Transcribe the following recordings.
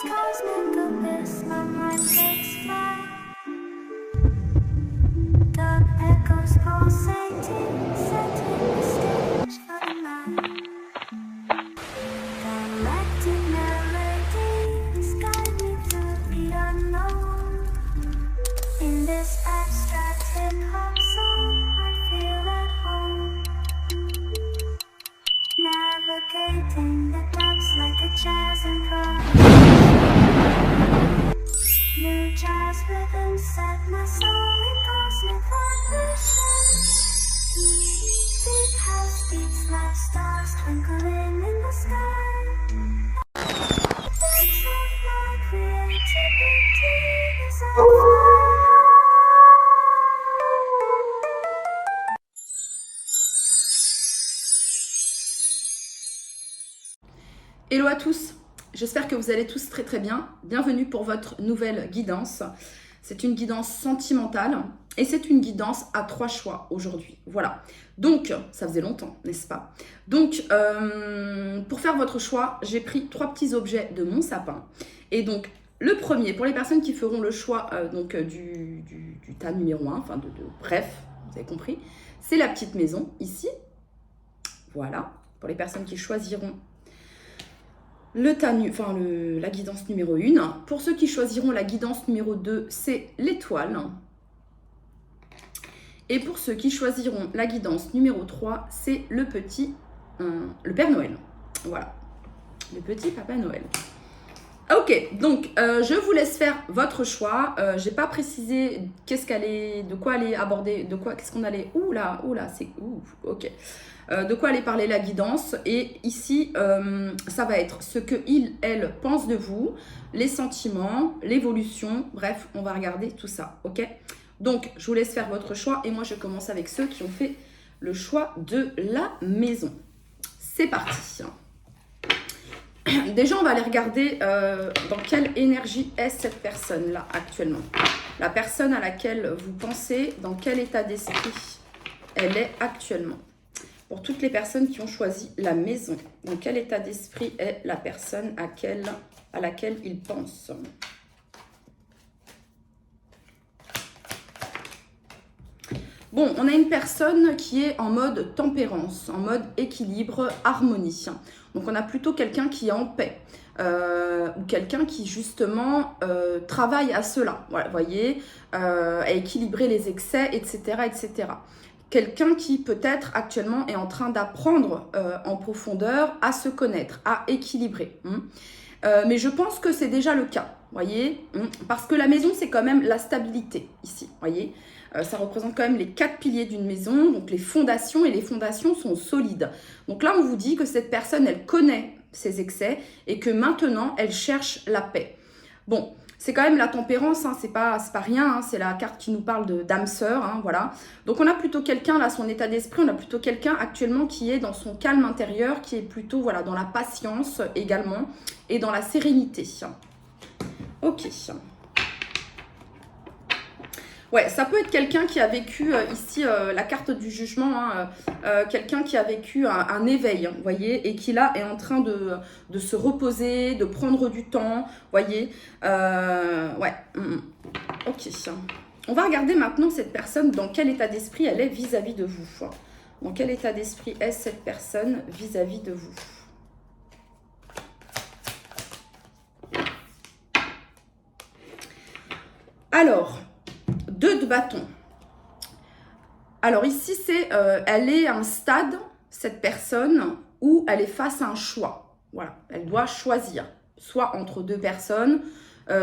cosmic abyss, my mind takes flight. The echoes pulsating, setting the stage for the night. Galactic melodies guide me through the unknown. In this abstract hip-hop song, I feel at home. Navigating the depths like a jazz improv. New jazz rhythms set my soul in cosmic vibration. Deep house beats like stars twinkling in the sky. Dance of my creativity as I fly. Hello à tous, j'espère que vous allez tous très très bien. Bienvenue pour votre nouvelle guidance. C'est une guidance sentimentale et c'est une guidance à 3 choix aujourd'hui. Voilà, donc ça faisait longtemps, n'est-ce pas? Donc pour faire votre choix, j'ai pris 3 petits objets de mon sapin. Et donc le premier, pour les personnes qui feront le choix du tas numéro 1, enfin bref, vous avez compris, c'est la petite maison ici. Voilà, pour les personnes qui choisiront la guidance numéro 1. Pour ceux qui choisiront la guidance numéro 2, c'est l'étoile. Et pour ceux qui choisiront la guidance numéro 3, c'est le Père Noël. Voilà, le petit Papa Noël. Ok, donc je vous laisse faire votre choix. J'ai pas précisé de quoi aller aborder, qu'est-ce qu'on allait. Ok. De quoi aller parler la guidance. Et ici, ça va être ce que elle pense de vous, les sentiments, l'évolution. Bref, on va regarder tout ça, ok? Donc, je vous laisse faire votre choix. Et moi, je commence avec ceux qui ont fait le choix de la maison. C'est parti. Déjà, on va aller regarder dans quelle énergie est cette personne-là actuellement. La personne à laquelle vous pensez, dans quel état d'esprit elle est actuellement. Pour toutes les personnes qui ont choisi la maison, dans quel état d'esprit est la personne à laquelle ils pensent? Bon, on a une personne qui est en mode tempérance, en mode équilibre, harmonie. Donc, on a plutôt quelqu'un qui est en paix. Ou quelqu'un qui justement travaille à cela, voilà, vous voyez, à équilibrer les excès, etc., etc. Quelqu'un qui peut-être actuellement est en train d'apprendre en profondeur à se connaître, à équilibrer. Mais je pense que c'est déjà le cas, voyez, parce que la maison, c'est quand même la stabilité ici, voyez. Ça représente quand même les 4 piliers d'une maison, donc les fondations, et les fondations sont solides. Donc là, on vous dit que cette personne, elle connaît ses excès et que maintenant, elle cherche la paix. Bon, c'est quand même la tempérance, hein, c'est pas rien, hein, c'est la carte qui nous parle d'âme sœur, hein, voilà. Donc on a plutôt quelqu'un, là, son état d'esprit, on a plutôt quelqu'un actuellement qui est dans son calme intérieur, qui est plutôt, voilà, dans la patience également et dans la sérénité. Ok. Ouais, ça peut être quelqu'un qui a vécu ici la carte du jugement, hein, quelqu'un qui a vécu un éveil, vous voyez, et qui là est en train de se reposer, de prendre du temps, vous voyez. Ouais, ok. On va regarder maintenant cette personne, dans quel état d'esprit elle est vis-à-vis de vous. Dans quel état d'esprit est cette personne vis-à-vis de vous? Alors, 2 de bâton. Alors ici, elle est à un stade, cette personne, où elle est face à un choix. Voilà, elle doit choisir, soit entre 2 personnes,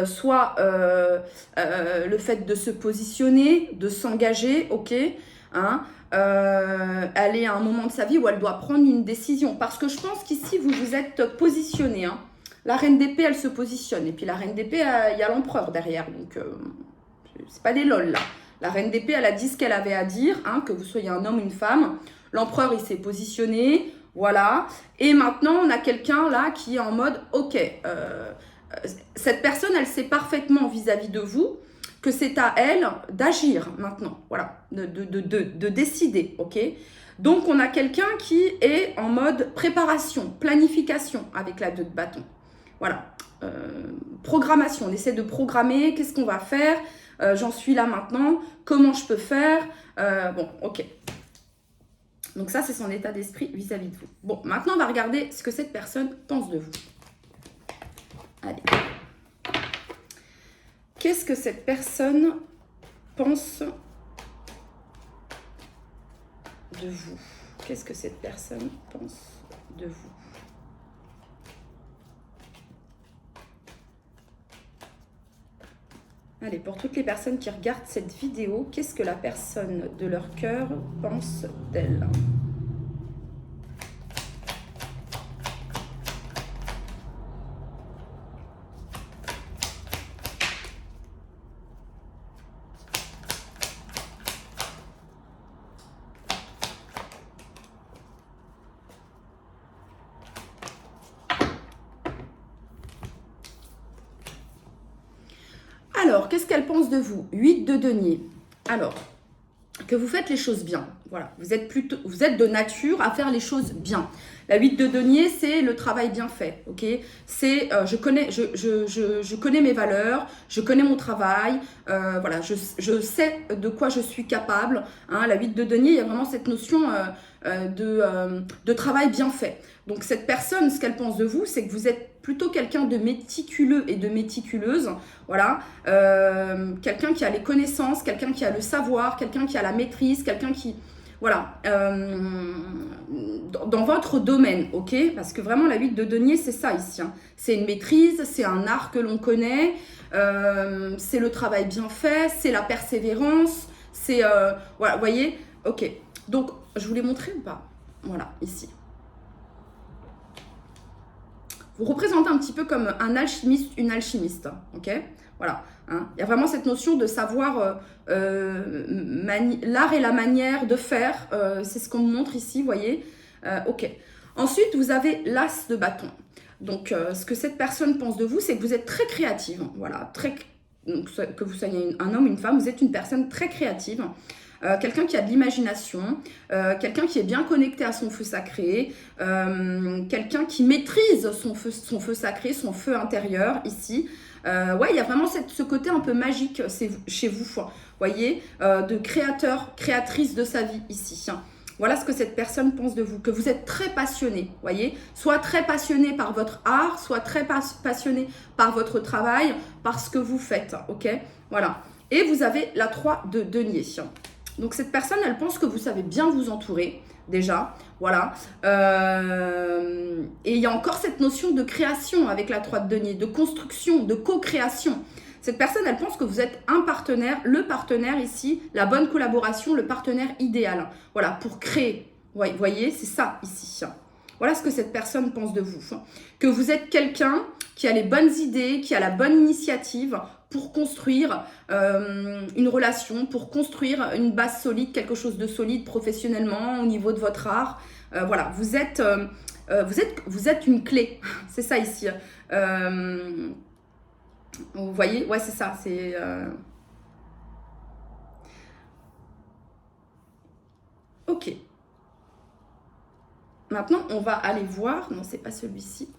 soit le fait de se positionner, de s'engager, ok, hein, elle est à un moment de sa vie où elle doit prendre une décision. Parce que je pense qu'ici, vous vous êtes positionné, hein. La reine d'épée, elle se positionne. Et puis la reine d'épée, il y a l'empereur derrière, donc... c'est pas des lol là. La reine d'épée, elle a dit ce qu'elle avait à dire, hein, que vous soyez un homme ou une femme. L'empereur, il s'est positionné, voilà. Et maintenant, on a quelqu'un là qui est en mode, ok, cette personne, elle sait parfaitement vis-à-vis de vous que c'est à elle d'agir maintenant, voilà, de décider, ok. Donc, on a quelqu'un qui est en mode préparation, planification avec la 2 de bâton. Voilà. programmation. On essaie de programmer, qu'est-ce qu'on va faire, j'en suis là maintenant, comment je peux faire, bon, ok. Donc ça, c'est son état d'esprit vis-à-vis de vous. Bon, maintenant, on va regarder ce que cette personne pense de vous. Allez. Qu'est-ce que cette personne pense de vous? Qu'est-ce que cette personne pense de vous? Allez, pour toutes les personnes qui regardent cette vidéo, qu'est-ce que la personne de leur cœur pense d'elle? Alors, qu'est-ce qu'elle pense de vous? 8 de denier. Alors, que vous faites les choses bien. Voilà, vous êtes de nature à faire les choses bien. La 8 de denier, c'est le travail bien fait, ok? C'est, je connais mes valeurs, je connais mon travail, voilà, je sais de quoi je suis capable. Hein, la 8 de denier, il y a vraiment cette notion de travail bien fait. Donc cette personne, ce qu'elle pense de vous, c'est que vous êtes plutôt quelqu'un de méticuleux et de méticuleuse, voilà, quelqu'un qui a les connaissances, quelqu'un qui a le savoir, quelqu'un qui a la maîtrise, quelqu'un qui, voilà, dans votre domaine, ok? Parce que vraiment la 8 de denier, c'est ça ici, hein. C'est une maîtrise, c'est un art que l'on connaît, c'est le travail bien fait, c'est la persévérance, c'est, voilà, vous voyez? Ok, donc je vous l'ai montré ou pas? Voilà, ici. Vous représentez un petit peu comme un alchimiste, une alchimiste, ok? Voilà, hein. Il y a vraiment cette notion de savoir l'art et la manière de faire, c'est ce qu'on me montre ici, vous voyez? Ok. Ensuite, vous avez l'as de bâton. Donc, ce que cette personne pense de vous, c'est que vous êtes très créative, voilà, donc, que vous soyez un homme, une femme, vous êtes une personne très créative. Quelqu'un qui a de l'imagination, quelqu'un qui est bien connecté à son feu sacré, quelqu'un qui maîtrise son feu sacré, son feu intérieur ici. Ouais, il y a vraiment ce côté un peu magique chez vous, voyez, de créateur, créatrice de sa vie ici. Voilà ce que cette personne pense de vous, que vous êtes très passionné, voyez, soit très passionné par votre art, soit très passionné par votre travail, par ce que vous faites, ok? Voilà. Et vous avez la 3 de denier. Donc cette personne, elle pense que vous savez bien vous entourer, déjà, voilà. Et il y a encore cette notion de création avec la 3 de denier, de construction, de co-création. Cette personne, elle pense que vous êtes un partenaire, le partenaire ici, la bonne collaboration, le partenaire idéal, voilà, pour créer. Vous voyez, c'est ça ici. Voilà ce que cette personne pense de vous. Que vous êtes quelqu'un qui a les bonnes idées, qui a la bonne initiative pour construire une relation, pour construire une base solide, quelque chose de solide professionnellement au niveau de votre art. Voilà, vous êtes une clé, c'est ça ici. Vous voyez, ouais, c'est ça, c'est... Ok. Maintenant, on va aller voir, non, c'est pas celui-ci.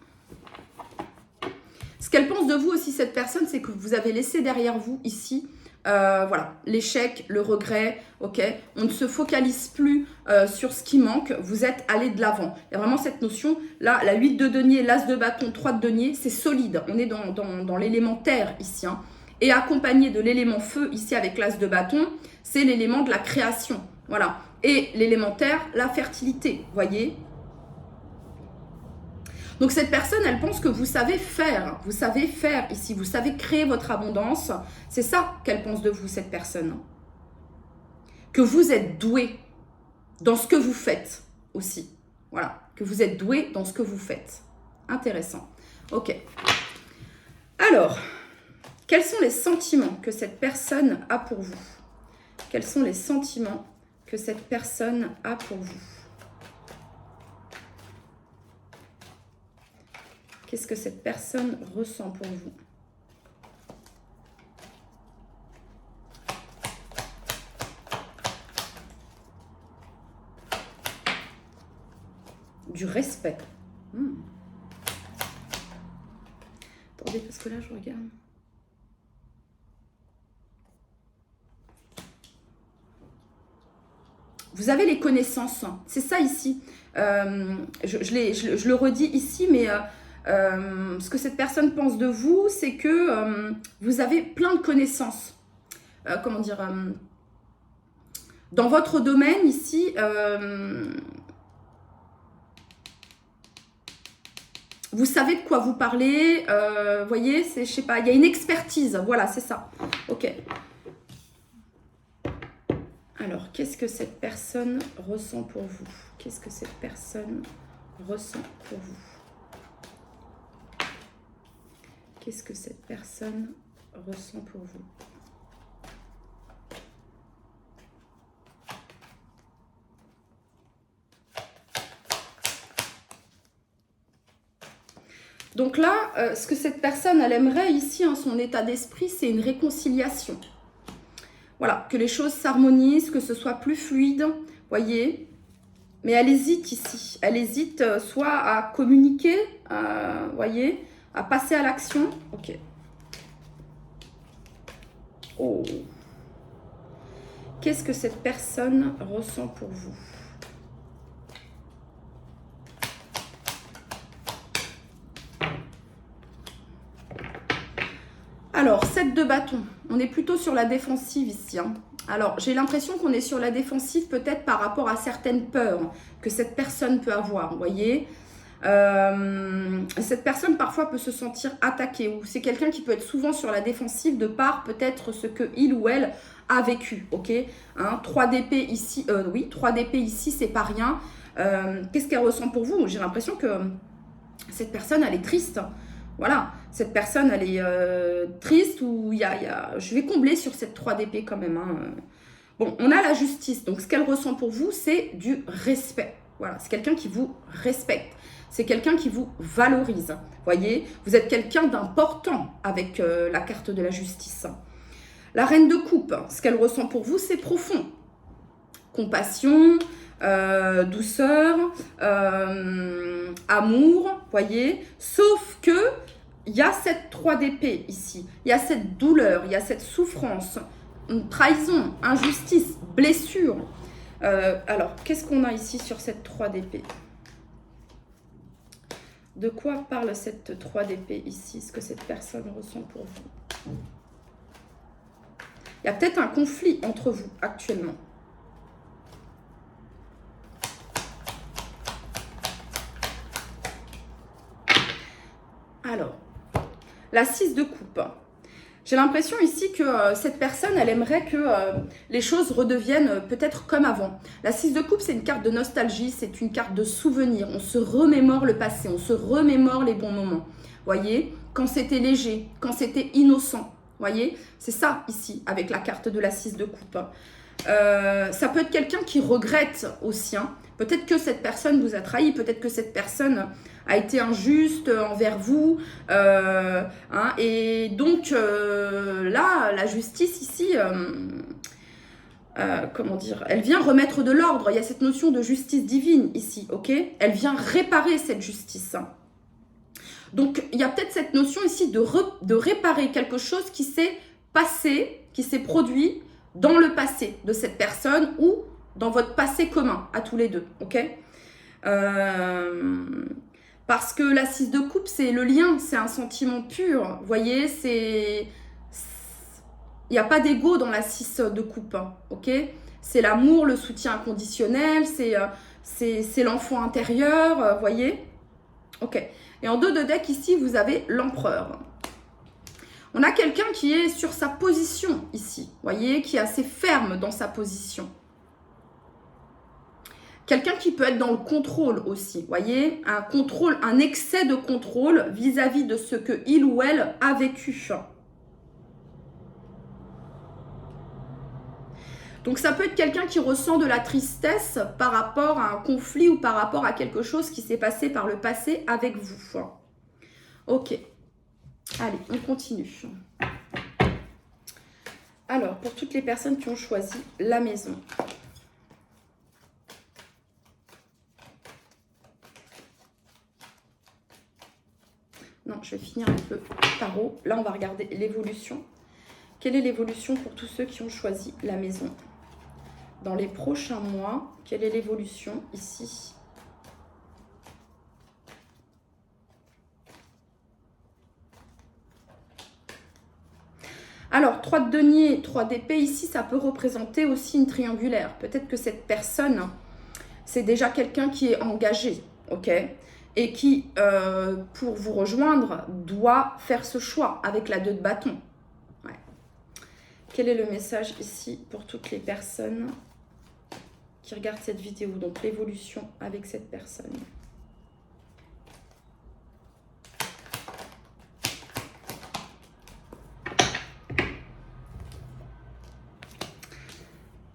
Ce qu'elle pense de vous aussi, cette personne, c'est que vous avez laissé derrière vous ici, voilà, l'échec, le regret, ok? On ne se focalise plus sur ce qui manque, vous êtes allé de l'avant. Il y a vraiment cette notion, là, la 8 de denier, l'as de bâton, 3 de denier, c'est solide. On est dans l'élément terre ici, hein. Et accompagné de l'élément feu ici avec l'as de bâton, c'est l'élément de la création, voilà. Et l'élément terre, la fertilité, voyez? Donc cette personne, elle pense que vous savez faire ici, vous savez créer votre abondance. C'est ça qu'elle pense de vous, cette personne. Que vous êtes doué dans ce que vous faites aussi. Voilà, que vous êtes doué dans ce que vous faites. Intéressant. Ok. Alors, quels sont les sentiments que cette personne a pour vous? Quels sont les sentiments que cette personne a pour vous? Qu'est-ce que cette personne ressent pour vous? Du respect. Attendez, parce que là, je regarde. Vous avez les connaissances, c'est ça ici. Je le redis ici, mais ce que cette personne pense de vous, c'est que vous avez plein de connaissances. Comment dire dans votre domaine ici, vous savez de quoi vous parlez. Vous voyez, je sais pas, il y a une expertise. Voilà, c'est ça. Ok. Alors, qu'est-ce que cette personne ressent pour vous? Qu'est-ce que cette personne ressent pour vous? Qu'est-ce que cette personne ressent pour vous? Donc là, ce que cette personne, elle aimerait ici, hein, son état d'esprit, c'est une réconciliation. Voilà, que les choses s'harmonisent, que ce soit plus fluide, voyez. Mais elle hésite ici. Elle hésite soit à communiquer, voyez, à passer à l'action. Ok. Oh. Qu'est-ce que cette personne ressent pour vous? Alors, 7 de bâton. On est plutôt sur la défensive ici. Hein. Alors, j'ai l'impression qu'on est sur la défensive peut-être par rapport à certaines peurs que cette personne peut avoir, vous voyez. Cette personne parfois peut se sentir attaquée ou c'est quelqu'un qui peut être souvent sur la défensive de par peut-être ce que il ou elle a vécu, ok, hein, 3 d'épée ici, oui, 3 d'épée ici, c'est pas rien. Qu'est-ce qu'elle ressent pour vous? J'ai l'impression que cette personne, elle est triste. Voilà, cette personne, elle est triste ou je vais combler sur cette 3 d'épée quand même. Hein. Bon, on a la justice. Donc, ce qu'elle ressent pour vous, c'est du respect. Voilà, c'est quelqu'un qui vous respecte. C'est quelqu'un qui vous valorise. Voyez, vous êtes quelqu'un d'important avec la carte de la justice. La reine de coupe, ce qu'elle ressent pour vous, c'est profond. Compassion, douceur, amour, voyez. Sauf que il y a cette 3 d'épée ici. Il y a cette douleur, il y a cette souffrance, une trahison, injustice, blessure. Alors, qu'est-ce qu'on a ici sur cette 3 d'épée? De quoi parle cette 3 d'épée ici? Ce que cette personne ressent pour vous? Il y a peut-être un conflit entre vous actuellement. Alors, la 6 de coupe. J'ai l'impression ici que cette personne, elle aimerait que les choses redeviennent peut-être comme avant. La 6 de coupe, c'est une carte de nostalgie, c'est une carte de souvenir. On se remémore le passé, on se remémore les bons moments. Voyez, quand c'était léger, quand c'était innocent. Voyez, c'est ça ici, avec la carte de la 6 de coupe. Ça peut être quelqu'un qui regrette aussi. Hein. Peut-être que cette personne vous a trahi, peut-être que cette personne a été injuste envers vous. Hein, et donc, là, la justice ici, comment dire, elle vient remettre de l'ordre. Il y a cette notion de justice divine ici, ok? Elle vient réparer cette justice. Donc, il y a peut-être cette notion ici de réparer quelque chose qui s'est passé, qui s'est produit dans le passé de cette personne ou dans votre passé commun à tous les deux, ok? Parce que la 6 de coupe, c'est le lien, c'est un sentiment pur, vous voyez, il n'y a pas d'ego dans la 6 de coupe, hein, ok? C'est l'amour, le soutien inconditionnel, c'est l'enfant intérieur, vous voyez? Ok. Et en 2 de deck, ici, vous avez l'empereur. On a quelqu'un qui est sur sa position ici, voyez, qui est assez ferme dans sa position. Quelqu'un qui peut être dans le contrôle aussi, voyez, un contrôle, un excès de contrôle vis-à-vis de ce que il ou elle a vécu. Donc ça peut être quelqu'un qui ressent de la tristesse par rapport à un conflit ou par rapport à quelque chose qui s'est passé par le passé avec vous. Ok. Allez, on continue. Alors, pour toutes les personnes qui ont choisi la maison. Non, je je vais finir avec le tarot. Là, on va regarder l'évolution. Quelle est l'évolution pour tous ceux qui ont choisi la maison? Dans les prochains mois, quelle est l'évolution ici? Alors, 3 de denier, 3 d'épée, ici, ça peut représenter aussi une triangulaire. Peut-être que cette personne, c'est déjà quelqu'un qui est engagé, ok? Et qui, pour vous rejoindre, doit faire ce choix avec la 2 de bâton. Ouais. Quel est le message ici pour toutes les personnes qui regardent cette vidéo? Donc, l'évolution avec cette personne.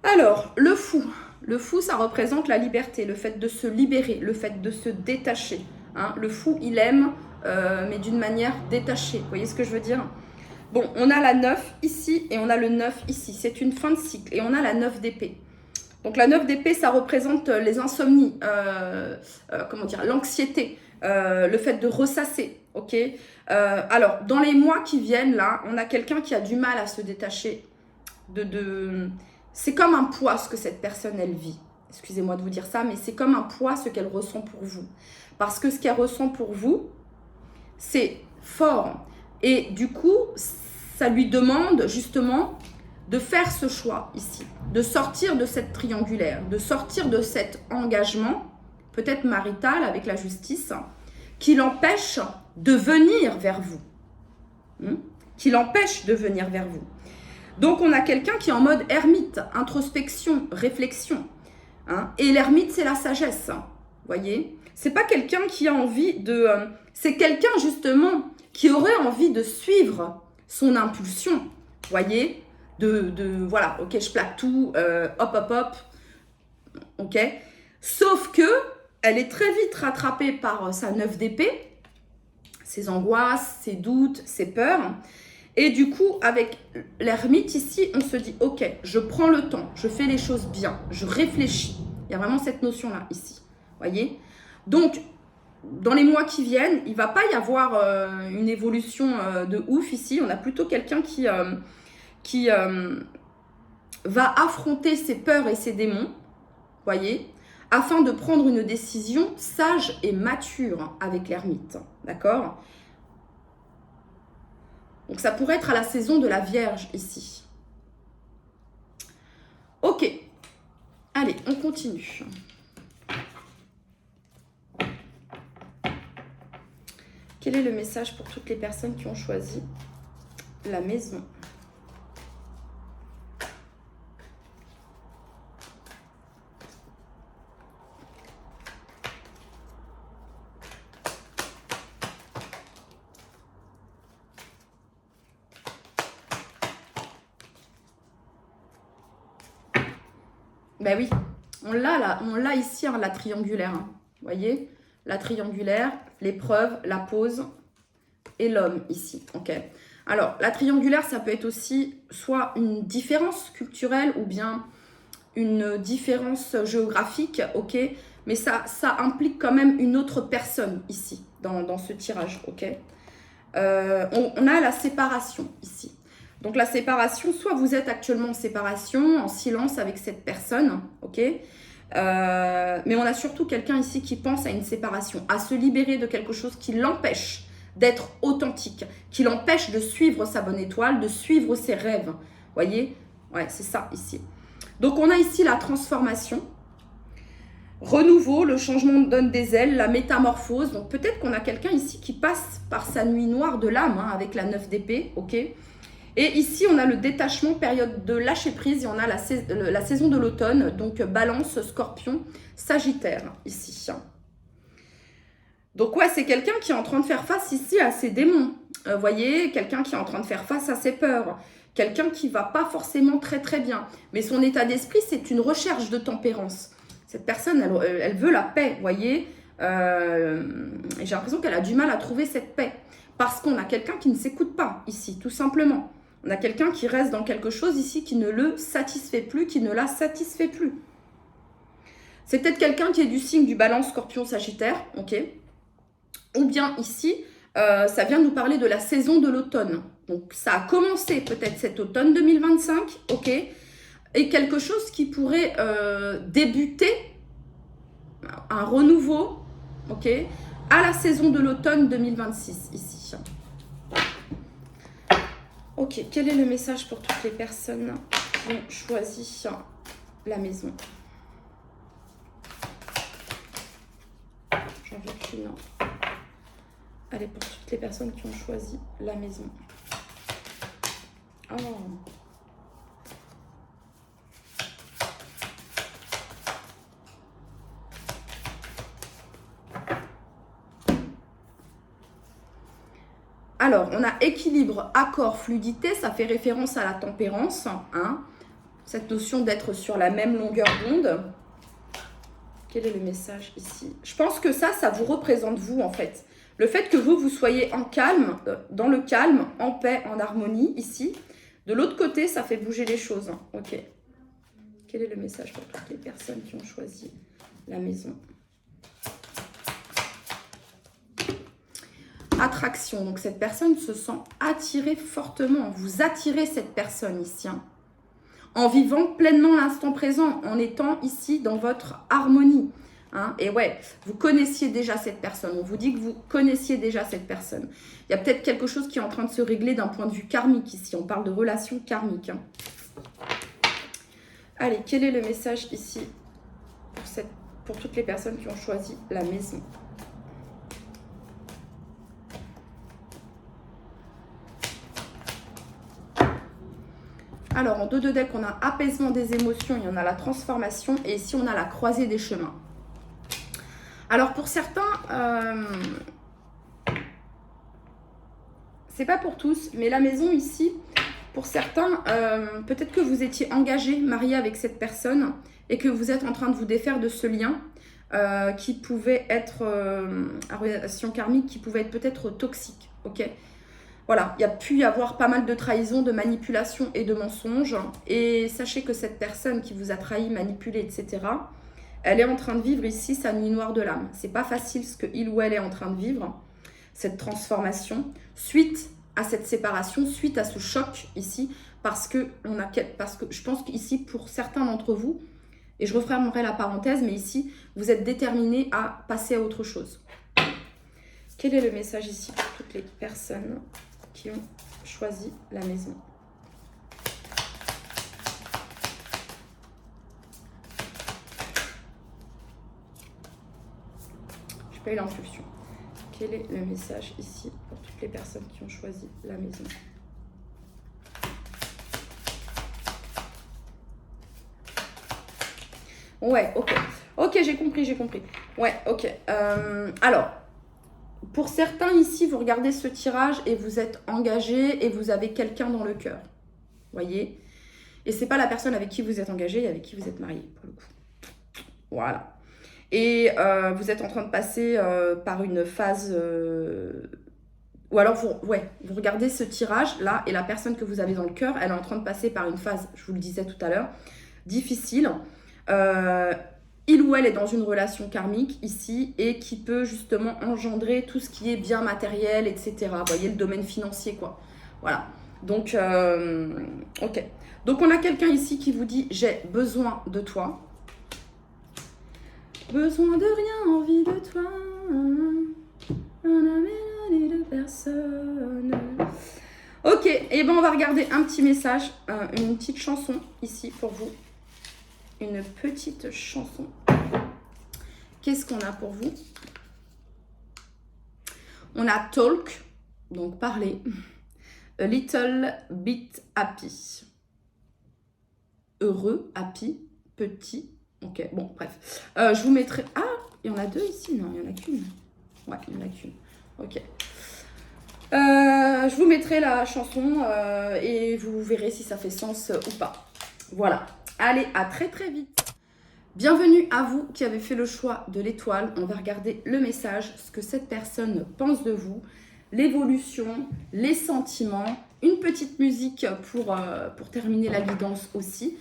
Alors, le fou. Le fou, ça représente la liberté, le fait de se libérer, le fait de se détacher. Hein. Le fou, il aime, mais d'une manière détachée. Vous voyez ce que je veux dire? Bon, on a la 9 ici et on a le 9 ici. C'est une fin de cycle. Et on a la 9 d'épée. Donc, la 9 d'épée, ça représente les insomnies, comment dire, l'anxiété, le fait de ressasser. Ok. Alors, dans les mois qui viennent, là, on a quelqu'un qui a du mal à se détacher C'est comme un poids ce que cette personne, elle vit. Excusez-moi de vous dire ça, mais c'est comme un poids ce qu'elle ressent pour vous. Parce que ce qu'elle ressent pour vous, c'est fort. Et du coup, ça lui demande justement de faire ce choix ici. De sortir de cette triangulaire, de sortir de cet engagement, peut-être marital avec la justice, qui l'empêche de venir vers vous. Qui l'empêche de venir vers vous. Donc, on a quelqu'un qui est en mode ermite, introspection, réflexion. Hein. Et l'ermite, c'est la sagesse. Voyez? C'est pas quelqu'un qui a envie de... c'est quelqu'un, justement, qui aurait envie de suivre son impulsion. Voyez? Voilà, ok, je plaque tout, hop, hop, hop. Ok? Sauf que, elle est très vite rattrapée par sa 9 d'épée, ses angoisses, ses doutes, ses peurs. Et du coup, avec l'ermite ici, on se dit, ok, je prends le temps, je fais les choses bien, je réfléchis. Il y a vraiment cette notion-là ici, voyez? Donc, dans les mois qui viennent, il ne va pas y avoir une évolution de ouf ici. On a plutôt quelqu'un qui va affronter ses peurs et ses démons, voyez, afin de prendre une décision sage et mature avec l'ermite, d'accord? Donc, ça pourrait être à la saison de la Vierge ici. Ok. Allez, on continue. Quel est le message pour toutes les personnes qui ont choisi la maison ? Ben oui, on l'a ici, hein, la triangulaire. Hein. Vous voyez, la triangulaire, l'épreuve, la pause et l'homme ici. Ok. Alors, la triangulaire, ça peut être aussi soit une différence culturelle ou bien une différence géographique, ok. Mais ça implique quand même une autre personne ici, dans ce tirage, ok. On a la séparation ici. Donc la séparation, soit vous êtes actuellement en séparation, en silence avec cette personne, ok, mais on a surtout quelqu'un ici qui pense à une séparation, à se libérer de quelque chose qui l'empêche d'être authentique, qui l'empêche de suivre sa bonne étoile, de suivre ses rêves, voyez, ouais, c'est ça ici. Donc on a ici la transformation, renouveau, le changement donne des ailes, la métamorphose. Donc peut-être qu'on a quelqu'un ici qui passe par sa nuit noire de l'âme, hein, avec la 9 d'épée, ok. Et ici, on a le détachement, période de lâcher prise, et on a la saison de l'automne, donc balance, scorpion, sagittaire, ici. Donc ouais, c'est quelqu'un qui est en train de faire face ici à ses démons. Vous voyez, quelqu'un qui est en train de faire face à ses peurs. Quelqu'un qui ne va pas forcément très très bien. Mais son état d'esprit, c'est une recherche de tempérance. Cette personne, elle veut la paix, vous voyez. J'ai l'impression qu'elle a du mal à trouver cette paix. Parce qu'on a quelqu'un qui ne s'écoute pas ici, tout simplement. On a quelqu'un qui reste dans quelque chose ici qui ne le satisfait plus, qui ne la satisfait plus. C'est peut-être quelqu'un qui est du signe du balance, scorpion, sagittaire, ok. Ou bien ici, ça vient nous parler de la saison de l'automne. Donc, ça a commencé peut-être cet automne 2025, ok, et quelque chose qui pourrait débuter, un renouveau, ok, à la saison de l'automne 2026, ici. Ok, quel est le message pour toutes les personnes qui ont choisi la maison? J'en veux qu'une. Allez, pour toutes les personnes qui ont choisi la maison. Oh. Alors, on a équilibre, accord, fluidité, ça fait référence à la tempérance, hein, cette notion d'être sur la même longueur d'onde. Quel est le message ici? Je pense que ça vous représente vous en fait. Le fait que vous soyez en calme, dans le calme, en paix, en harmonie ici. De l'autre côté, ça fait bouger les choses. Ok. Quel est le message pour toutes les personnes qui ont choisi la maison? Attraction, donc cette personne se sent attirée fortement. Vous attirez cette personne ici, hein, en vivant pleinement l'instant présent, en étant ici dans votre harmonie. Hein. Et ouais, vous connaissiez déjà cette personne. On vous dit que vous connaissiez déjà cette personne. Il y a peut-être quelque chose qui est en train de se régler d'un point de vue karmique ici. On parle de relations karmiques. Hein. Allez, quel est le message ici pour toutes les personnes qui ont choisi la maison? Alors, en 2 de deck, on a apaisement des émotions, il y en a la transformation, et ici, on a la croisée des chemins. Alors, pour certains, c'est pas pour tous, mais la maison ici, pour certains, peut-être que vous étiez engagé, marié avec cette personne, et que vous êtes en train de vous défaire de ce lien qui pouvait être, à relation karmique, qui pouvait être peut-être toxique, ok? Voilà, il y a pu y avoir pas mal de trahison, de manipulation et de mensonges. Et sachez que cette personne qui vous a trahi, manipulé, etc., elle est en train de vivre ici sa nuit noire de l'âme. C'est pas facile ce qu'il ou elle est en train de vivre, cette transformation, suite à cette séparation, suite à ce choc ici, parce que je pense qu'ici, pour certains d'entre vous, et je refermerai la parenthèse, mais ici, vous êtes déterminés à passer à autre chose. Quel est le message ici pour toutes les personnes qui ont choisi la maison? Je paye l'impulsion. Quel est le message ici pour toutes les personnes qui ont choisi la maison? Ouais, ok. Ok, j'ai compris. Ouais, ok. Alors, pour certains ici, vous regardez ce tirage et vous êtes engagé et vous avez quelqu'un dans le cœur. Voyez? Et c'est pas la personne avec qui vous êtes engagé et avec qui vous êtes marié, pour le coup. Voilà. Et vous êtes en train de passer par une phase... ou alors, vous regardez ce tirage-là et la personne que vous avez dans le cœur, elle est en train de passer par une phase, je vous le disais tout à l'heure, difficile. Il ou elle est dans une relation karmique ici et qui peut justement engendrer tout ce qui est bien matériel, etc. Vous voyez, le domaine financier, quoi. Voilà. Donc, ok. Donc, on a quelqu'un ici qui vous dit « J'ai besoin de toi. Besoin de rien, envie de toi. On a mélodie de personne. » Ok, et ben on va regarder un petit message, une petite chanson ici pour vous. Une petite chanson. Qu'est-ce qu'on a pour vous? On a talk, donc parler. A little bit happy. Heureux, happy, petit. Ok, bon, bref. Je vous mettrai... Ah, il y en a deux ici? Non, il n'y en a qu'une. Ouais, il n'y en a qu'une. Ok. Je vous mettrai la chanson et vous verrez si ça fait sens ou pas. Voilà. Allez, à très très vite. Bienvenue à vous qui avez fait le choix de l'étoile. On va regarder le message, ce que cette personne pense de vous, l'évolution, les sentiments, une petite musique pour terminer la guidance aussi.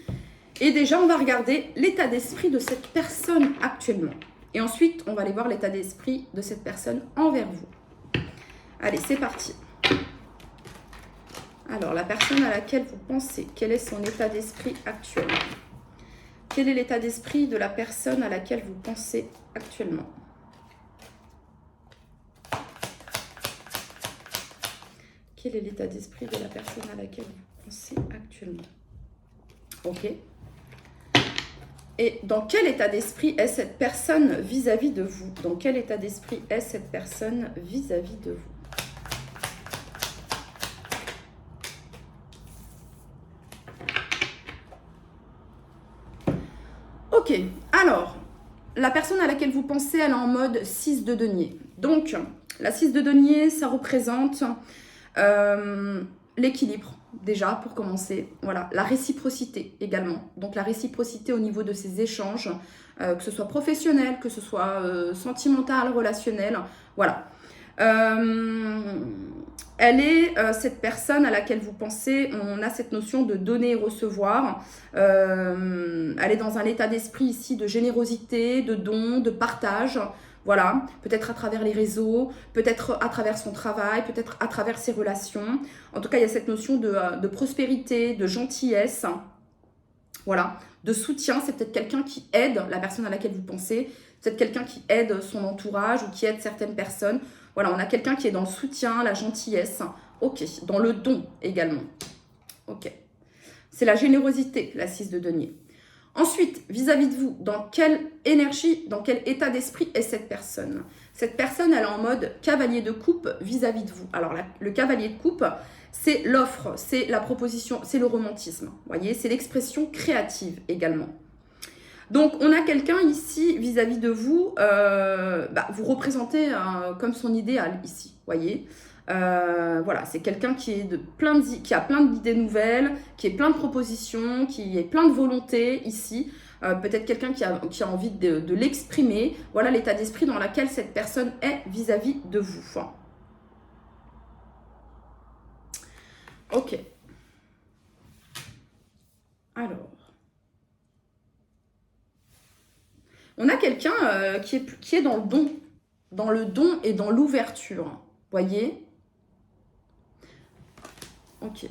Et déjà, on va regarder l'état d'esprit de cette personne actuellement. Et ensuite, on va aller voir l'état d'esprit de cette personne envers vous. Allez, c'est parti. Alors, la personne à laquelle vous pensez, quel est son état d'esprit actuel? Quel est l'état d'esprit de la personne à laquelle vous pensez actuellement? Quel est l'état d'esprit de la personne à laquelle vous pensez actuellement? Ok. Et dans quel état d'esprit est cette personne vis-à-vis de vous? Dans quel état d'esprit est cette personne vis-à-vis de vous? Ok, alors, la personne à laquelle vous pensez, elle est en mode 6 de denier. Donc, la 6 de denier, ça représente l'équilibre, déjà, pour commencer. Voilà, la réciprocité également. Donc, la réciprocité au niveau de ces échanges, que ce soit professionnel, que ce soit sentimental, relationnel. Voilà. Elle est cette personne à laquelle vous pensez, on a cette notion de donner et recevoir. Elle est dans un état d'esprit ici de générosité, de don, de partage. Voilà, peut-être à travers les réseaux, peut-être à travers son travail, peut-être à travers ses relations. En tout cas, il y a cette notion de prospérité, de gentillesse. Voilà, de soutien. C'est peut-être quelqu'un qui aide la personne à laquelle vous pensez. C'est peut-être quelqu'un qui aide son entourage ou qui aide certaines personnes. Voilà, on a quelqu'un qui est dans le soutien, la gentillesse. Ok, dans le don également. Ok. C'est la générosité, la 6 de denier. Ensuite, vis-à-vis de vous, dans quelle énergie, dans quel état d'esprit est cette personne? Cette personne, elle est en mode cavalier de coupe vis-à-vis de vous. Alors, le cavalier de coupe, c'est l'offre, c'est la proposition, c'est le romantisme. Vous voyez, c'est l'expression créative également. Donc, on a quelqu'un ici, vis-à-vis de vous, vous représentez comme son idéal ici, voyez. Voilà, c'est quelqu'un qui a plein d'idées nouvelles, qui est plein de propositions, qui est plein de volonté ici. Peut-être quelqu'un qui a envie de l'exprimer. Voilà l'état d'esprit dans lequel cette personne est vis-à-vis de vous. Ok. Alors. On a quelqu'un qui est dans le don et dans l'ouverture. Voyez? Ok.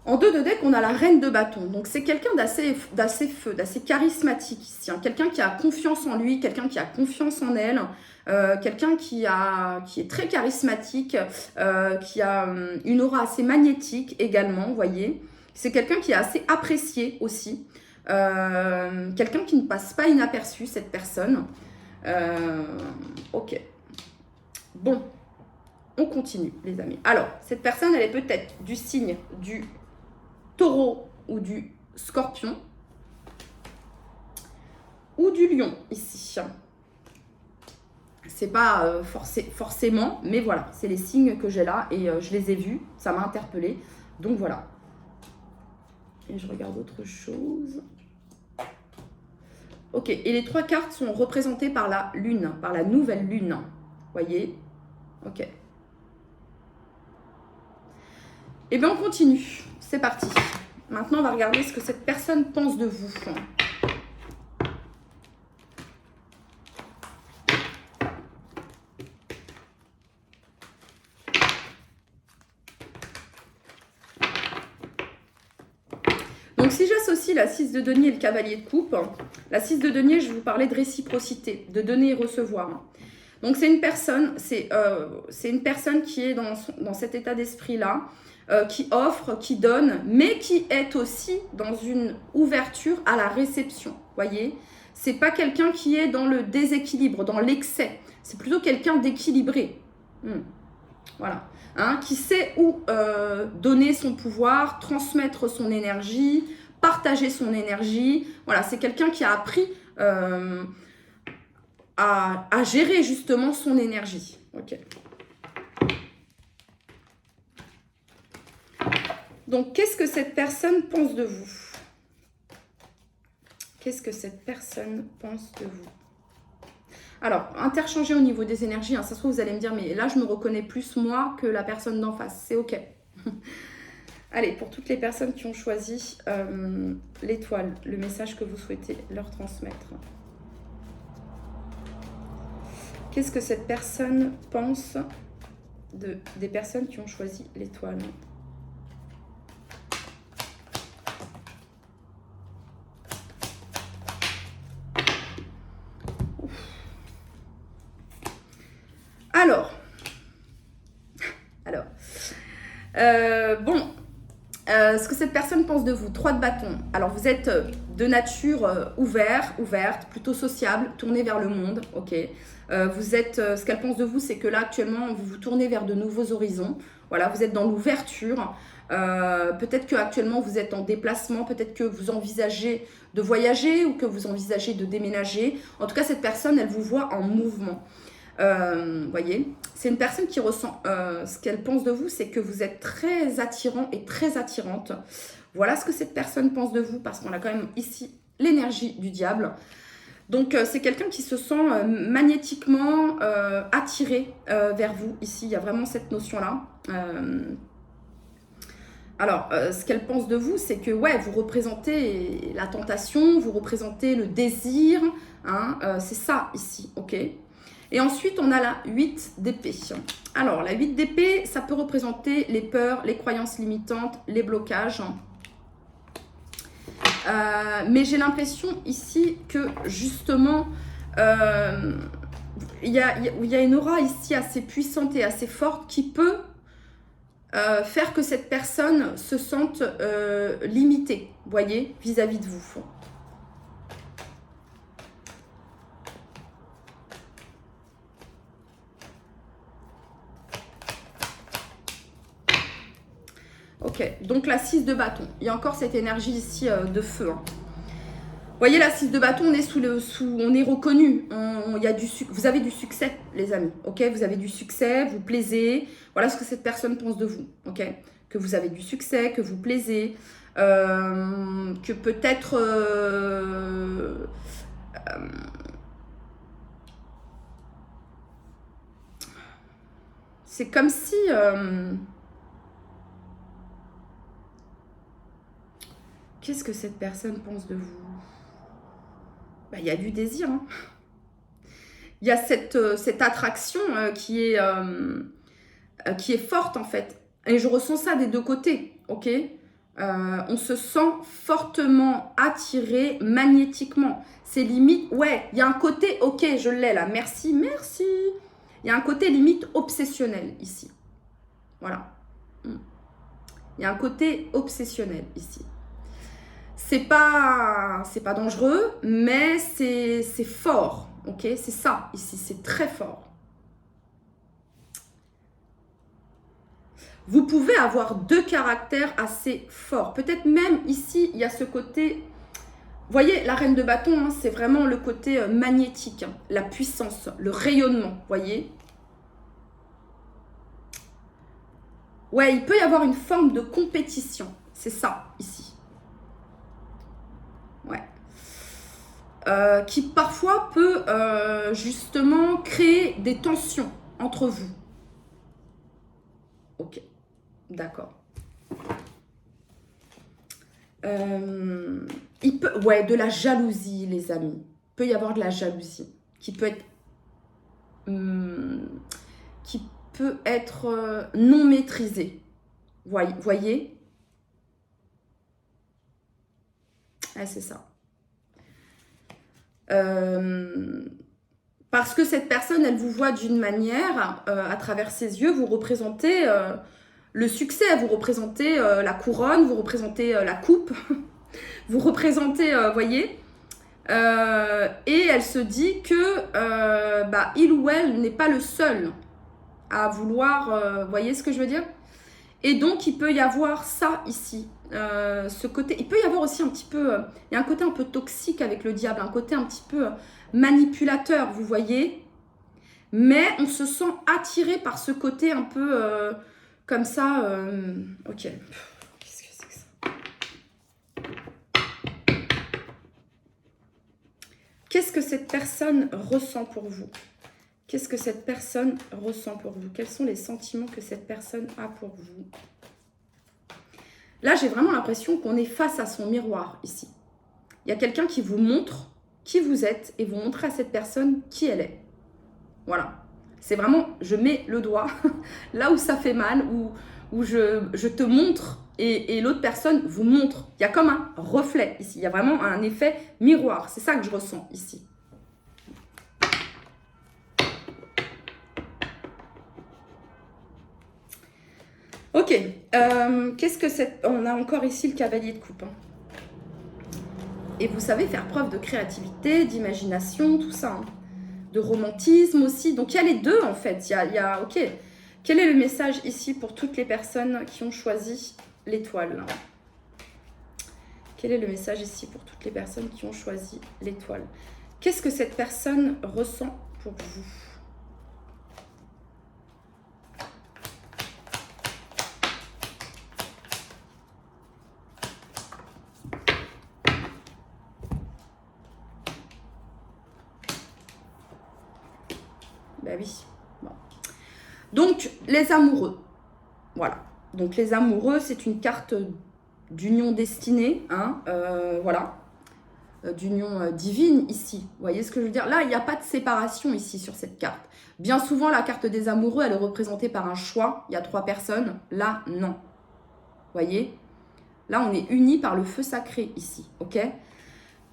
En 2 de deck, on a la reine de bâton. Donc, c'est quelqu'un d'assez feu, d'assez charismatique ici. Hein. Quelqu'un qui a confiance en lui, quelqu'un qui a confiance en elle, quelqu'un qui est très charismatique, qui a une aura assez magnétique également, vous voyez. C'est quelqu'un qui est assez apprécié aussi. Quelqu'un qui ne passe pas inaperçu, cette personne. Ok. Bon, on continue, les amis. Alors, cette personne, elle est peut-être du signe du taureau ou du scorpion ou du lion, ici. C'est pas forcément, mais voilà, c'est les signes que j'ai là et je les ai vus, ça m'a interpellée. Donc voilà. Et je regarde autre chose. Ok, et les 3 cartes sont représentées par la lune, par la nouvelle lune. Voyez? Ok. Et bien, on continue. C'est parti. Maintenant, on va regarder ce que cette personne pense de vous. Donc, si j'associe la 6 de denier et le cavalier de coupe, la 6 de denier, je vous parlais de réciprocité, de donner et recevoir. Donc, c'est une personne qui est dans cet état d'esprit-là, qui offre, qui donne, mais qui est aussi dans une ouverture à la réception. Voyez, c'est pas quelqu'un qui est dans le déséquilibre, dans l'excès. C'est plutôt quelqu'un d'équilibré. Voilà. Hein, qui sait où donner son pouvoir, transmettre son énergie, partager son énergie. Voilà, c'est quelqu'un qui a appris à gérer justement son énergie. Ok. Donc, qu'est-ce que cette personne pense de vous? Qu'est-ce que cette personne pense de vous? Alors, interchanger au niveau des énergies, hein, ça se trouve, vous allez me dire, mais là, je me reconnais plus moi que la personne d'en face. C'est OK. Allez, pour toutes les personnes qui ont choisi l'étoile, le message que vous souhaitez leur transmettre. Qu'est-ce que cette personne pense des personnes qui ont choisi l'étoile? Ce que cette personne pense de vous, 3 de bâton. Alors, vous êtes de nature ouverte, plutôt sociable, tournée vers le monde, ok. Ce qu'elle pense de vous, c'est que là, actuellement, vous vous tournez vers de nouveaux horizons. Voilà, vous êtes dans l'ouverture. Peut-être qu'actuellement, vous êtes en déplacement. Peut-être que vous envisagez de voyager ou que vous envisagez de déménager. En tout cas, cette personne, elle vous voit en mouvement. Voyez, c'est une personne qui ressent ce qu'elle pense de vous, c'est que vous êtes très attirant et très attirante. Voilà ce que cette personne pense de vous, parce qu'on a quand même ici l'énergie du diable. Donc c'est quelqu'un qui se sent magnétiquement attiré vers vous. Ici, il y a vraiment cette notion-là. Alors, ce qu'elle pense de vous, c'est que ouais, vous représentez la tentation, vous représentez le désir, hein, c'est ça ici, ok. Et ensuite, on a la 8 d'épée. Alors, la 8 d'épée, ça peut représenter les peurs, les croyances limitantes, les blocages. Mais j'ai l'impression ici que, justement, il y a une aura ici assez puissante et assez forte qui peut faire que cette personne se sente limitée, voyez, vis-à-vis de vous. Ok, donc la 6 de bâton. Il y a encore cette énergie ici de feu. Hein. Vous voyez, la 6 de bâton, on est on est reconnu. Vous avez du succès, les amis. Ok, vous avez du succès, vous plaisez. Voilà ce que cette personne pense de vous. Ok, que vous avez du succès, que vous plaisez, que peut-être c'est comme si qu'est-ce que cette personne pense de vous? Il y a du désir. Hein. Il y a cette attraction qui est forte en fait. Et je ressens ça des deux côtés, ok. On se sent fortement attiré magnétiquement. C'est limite, ouais, il y a un côté, ok, je l'ai là, merci, merci. Il y a un côté limite obsessionnel ici. Voilà. Il y a un côté obsessionnel ici. C'est pas dangereux, mais c'est fort, ok? C'est ça, ici, c'est très fort. Vous pouvez avoir 2 caractères assez forts. Peut-être même ici, il y a ce côté... Vous voyez, la reine de bâton, hein, c'est vraiment le côté magnétique, hein, la puissance, le rayonnement, vous voyez? Ouais, il peut y avoir une forme de compétition. C'est ça, ici. Ouais. Qui parfois peut justement créer des tensions entre vous. Ok, d'accord. Ouais, de la jalousie, les amis. Il peut y avoir de la jalousie qui peut être non maîtrisée. Voyez? Ah, c'est ça. Parce que cette personne, elle vous voit d'une manière, à travers ses yeux, vous représentez le succès, vous représentez la couronne, vous représentez la coupe, vous représentez, voyez, et elle se dit que il ou elle n'est pas le seul à vouloir, voyez ce que je veux dire? Et donc, il peut y avoir ça ici, ce côté. Il peut y avoir aussi un petit peu, il y a un côté un peu toxique avec le diable, un côté un petit peu manipulateur, vous voyez. Mais on se sent attiré par ce côté un peu comme ça. Ok. Qu'est-ce que c'est que ça? Qu'est-ce que cette personne ressent pour vous? Qu'est-ce que cette personne ressent pour vous? Quels sont les sentiments que cette personne a pour vous? Là, j'ai vraiment l'impression qu'on est face à son miroir ici. Il y a quelqu'un qui vous montre qui vous êtes et vous montrez à cette personne qui elle est. Voilà. C'est vraiment, je mets le doigt là où ça fait mal, où je te montre et l'autre personne vous montre. Il y a comme un reflet ici. Il y a vraiment un effet miroir. C'est ça que je ressens ici. Ok. Qu'est-ce que c'est? On a encore ici le cavalier de coupe. Hein. Et vous savez faire preuve de créativité, d'imagination, tout ça. Hein. De romantisme aussi. Donc, il y a les deux, en fait. Ok. Quel est le message ici pour toutes les personnes qui ont choisi l'étoile? Quel est le message ici pour toutes les personnes qui ont choisi l'étoile? Qu'est-ce que cette personne ressent pour vous? Ben oui. Bon. Donc, les amoureux. Voilà. Donc, les amoureux, c'est une carte d'union destinée. Hein, voilà. D'union divine ici. Vous voyez ce que je veux dire? Là, il n'y a pas de séparation ici sur cette carte. Bien souvent, la carte des amoureux, elle est représentée par un choix. Il y a 3 personnes. Là, non. Vous voyez? Là, on est unis par le feu sacré ici. Ok?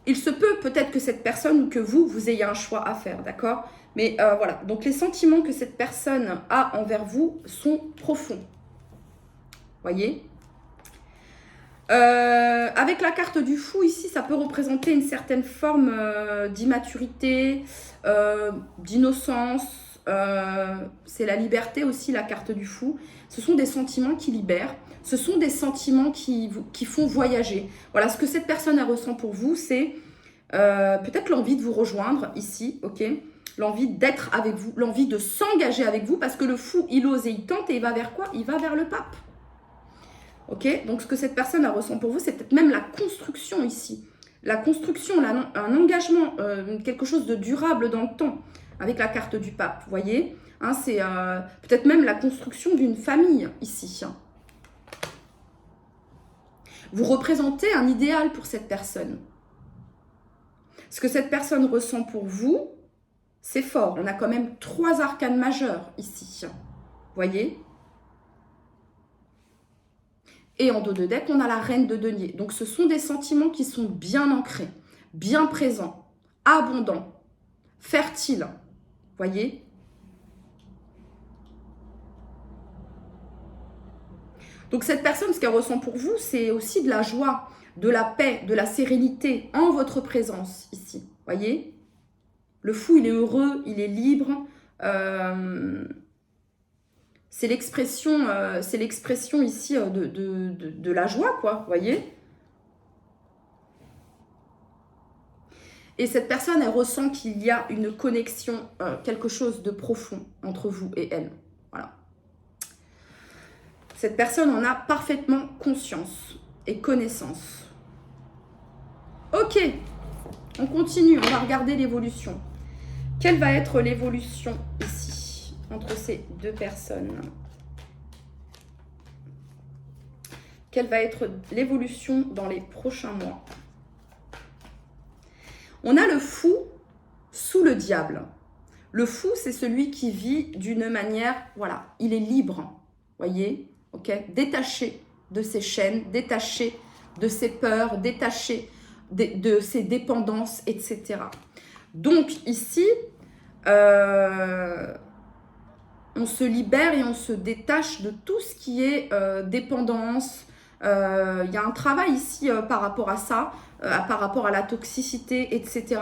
Il se peut peut-être que cette personne ou que vous ayez un choix à faire, d'accord? Mais voilà, donc les sentiments que cette personne a envers vous sont profonds. Voyez? Avec la carte du fou ici, ça peut représenter une certaine forme d'immaturité, d'innocence. C'est la liberté aussi, la carte du fou. Ce sont des sentiments qui libèrent. Ce sont des sentiments qui font voyager. Voilà, ce que cette personne elle ressent pour vous, c'est peut-être l'envie de vous rejoindre ici, ok? L'envie d'être avec vous, l'envie de s'engager avec vous, parce que le fou, il ose et il tente, et il va vers quoi? Il va vers le pape. Ok? Donc, ce que cette personne ressent pour vous, c'est peut-être même la construction ici. La construction, un engagement, quelque chose de durable dans le temps, avec la carte du pape, vous voyez? Hein, c'est peut-être même la construction d'une famille ici. Hein. Vous représentez un idéal pour cette personne. Ce que cette personne ressent pour vous, c'est fort. On a quand même 3 arcanes majeurs ici. Vous voyez? Et en dos de deck, on a la reine de denier. Donc, ce sont des sentiments qui sont bien ancrés, bien présents, abondants, fertiles. Vous voyez? Donc, cette personne, ce qu'elle ressent pour vous, c'est aussi de la joie, de la paix, de la sérénité en votre présence ici. Vous voyez? Le fou, il est heureux, il est libre. C'est l'expression ici de la joie, quoi. Vous voyez? Et cette personne, elle ressent qu'il y a une connexion, quelque chose de profond entre vous et elle. Voilà. Cette personne en a parfaitement conscience et connaissance. Ok, on continue, on va regarder l'évolution. Quelle va être l'évolution ici, entre ces 2 personnes? Quelle va être l'évolution dans les prochains mois? On a le fou sous le diable. Le fou, c'est celui qui vit d'une manière, voilà, il est libre, voyez, ok, détaché de ses chaînes, détaché de ses peurs, détaché de ses dépendances, etc. Donc ici, on se libère et on se détache de tout ce qui est dépendance. Il y a un travail ici par rapport à ça, par rapport à la toxicité, etc.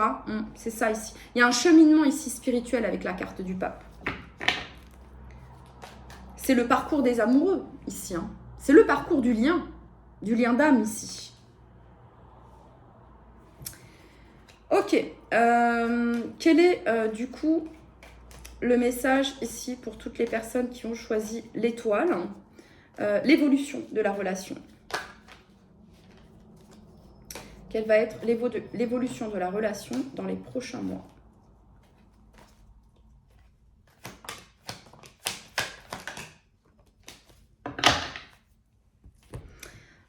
C'est ça ici. Il y a un cheminement ici spirituel avec la carte du pape. C'est le parcours des amoureux ici. Hein. C'est le parcours du lien d'âme ici. Ok, quel est du coup le message ici pour toutes les personnes qui ont choisi l'étoile, l'évolution de la relation? Quelle va être l'évolution de la relation dans les prochains mois?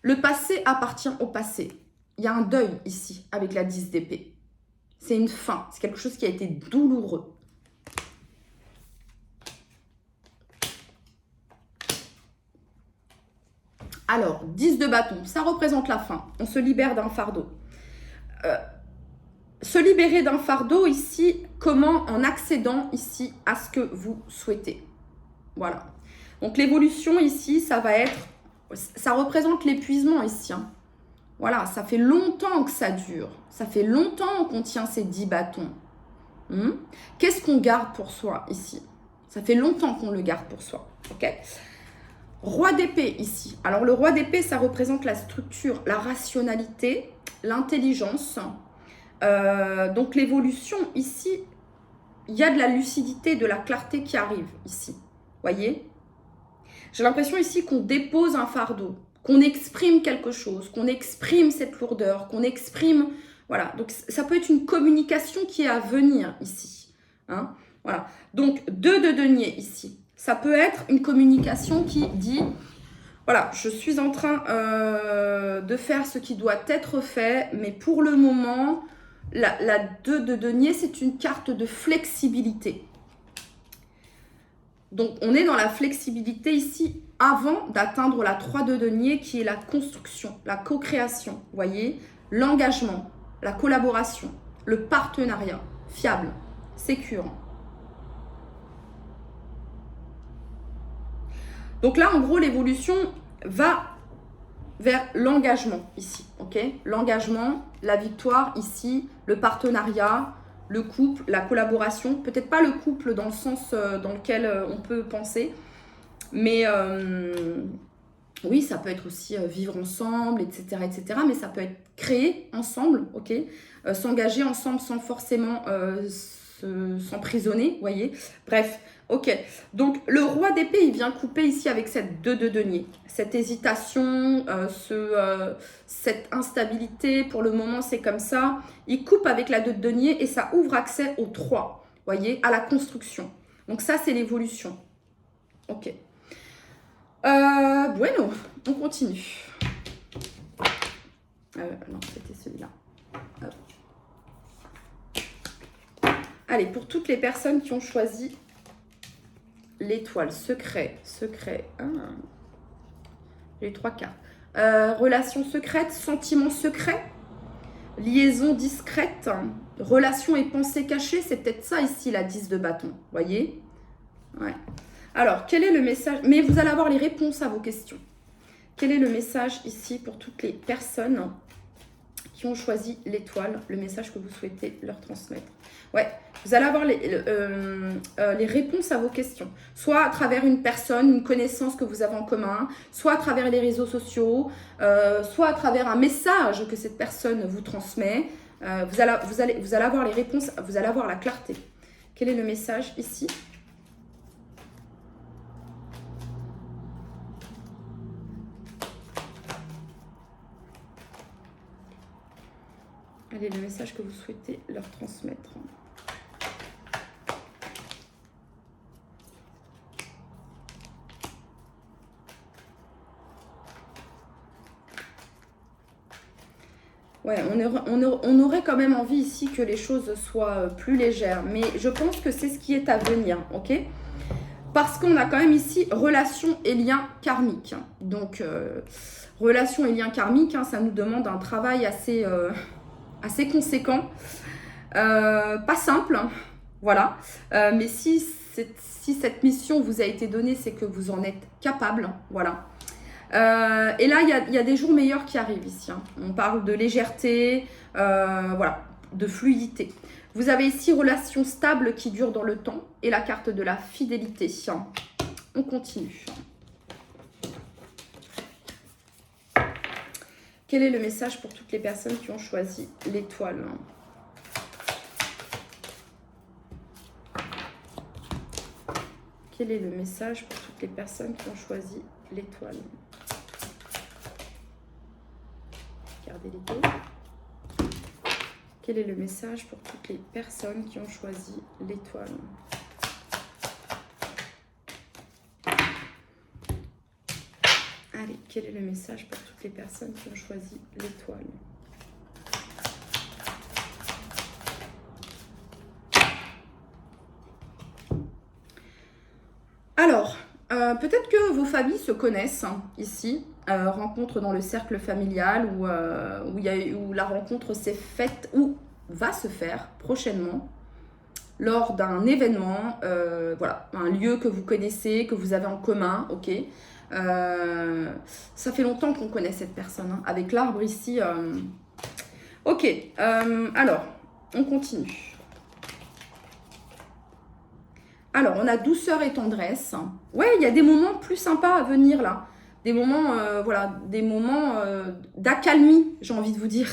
Le passé appartient au passé. Il y a un deuil ici avec la 10 d'épée. C'est une fin, c'est quelque chose qui a été douloureux. Alors, 10 de bâton, ça représente la fin. On se libère d'un fardeau. Se libérer d'un fardeau ici, comment? En accédant ici à ce que vous souhaitez. Voilà. Donc l'évolution ici, ça va être, ça représente l'épuisement ici. Hein. Voilà, ça fait longtemps que ça dure. Ça fait longtemps qu'on tient ces 10 bâtons. Qu'est-ce qu'on garde pour soi ici? Ça fait longtemps qu'on le garde pour soi. Ok? Roi d'épée ici. Alors le roi d'épée, ça représente la structure, la rationalité, l'intelligence. Donc l'évolution ici, il y a de la lucidité, de la clarté qui arrive ici. Voyez? J'ai l'impression ici qu'on dépose un fardeau, qu'on exprime quelque chose, qu'on exprime cette lourdeur, qu'on exprime... Voilà, donc ça peut être une communication qui est à venir ici. Hein? Voilà, donc 2 de denier ici. Ça peut être une communication qui dit, voilà, je suis en train de faire ce qui doit être fait, mais pour le moment, la 2 de denier, c'est une carte de flexibilité. Donc, on est dans la flexibilité ici avant d'atteindre la 3 de denier qui est la construction, la co-création, vous voyez, l'engagement, la collaboration, le partenariat fiable, sécure. Donc là, en gros, l'évolution va vers l'engagement ici, ok? L'engagement, la victoire ici, le partenariat, le couple, la collaboration. Peut-être pas le couple dans le sens dans lequel on peut penser, mais oui, ça peut être aussi vivre ensemble, etc., etc. Mais ça peut être créer ensemble, ok? S'engager ensemble sans forcément s'emprisonner, vous voyez? Bref. Ok, donc le roi d'épée, il vient couper ici avec cette 2 de denier. Cette hésitation, cette instabilité, pour le moment c'est comme ça. Il coupe avec la 2 de denier et ça ouvre accès au 3, voyez, à la construction. Donc ça c'est l'évolution. Ok. Bueno, on continue. Non, c'était celui-là. Allez, pour toutes les personnes qui ont choisi... l'étoile, secret. J'ai 3 cartes. Relation secrète, sentiment secret, liaison discrète, relation et pensée cachée. C'est peut-être ça ici, la 10 de bâton. Voyez? Ouais. Alors, quel est le message? Mais vous allez avoir les réponses à vos questions. Quel est le message ici pour toutes les personnes qui ont choisi l'étoile, le message que vous souhaitez leur transmettre? Ouais, vous allez avoir les réponses à vos questions. Soit à travers une personne, une connaissance que vous avez en commun, soit à travers les réseaux sociaux, soit à travers un message que cette personne vous transmet. Vous allez avoir les réponses, vous allez avoir la clarté. Quel est le message ici? Quel est le message que vous souhaitez leur transmettre? Ouais, on aurait quand même envie ici que les choses soient plus légères. Mais je pense que c'est ce qui est à venir, ok? Parce qu'on a quand même ici relation et lien karmique. Donc, relation et lien karmique, hein, ça nous demande un travail assez conséquent. Pas simple, hein, voilà. Mais si cette mission vous a été donnée, c'est que vous en êtes capable, voilà. Et là, il y a des jours meilleurs qui arrivent ici. Hein. On parle de légèreté, voilà, de fluidité. Vous avez ici relation stable qui dure dans le temps et la carte de la fidélité. On continue. Quel est le message pour toutes les personnes qui ont choisi l'étoile? Quel est le message pour toutes les personnes qui ont choisi l'étoile? Regardez les deux. Quel est le message pour toutes les personnes qui ont choisi l'étoile? Allez, quel est le message pour toutes les personnes qui ont choisi l'étoile? Alors, Peut-être que vos familles se connaissent hein, ici. Rencontre dans le cercle familial où la rencontre s'est faite ou va se faire prochainement lors d'un événement, voilà, un lieu que vous connaissez, que vous avez en commun, ok. Ça fait longtemps qu'on connaît cette personne, hein, avec l'arbre ici. Ok, alors, on continue. Alors, on a douceur et tendresse. Ouais, il y a des moments plus sympas à venir là. Des moments, voilà, des moments d'accalmie, j'ai envie de vous dire.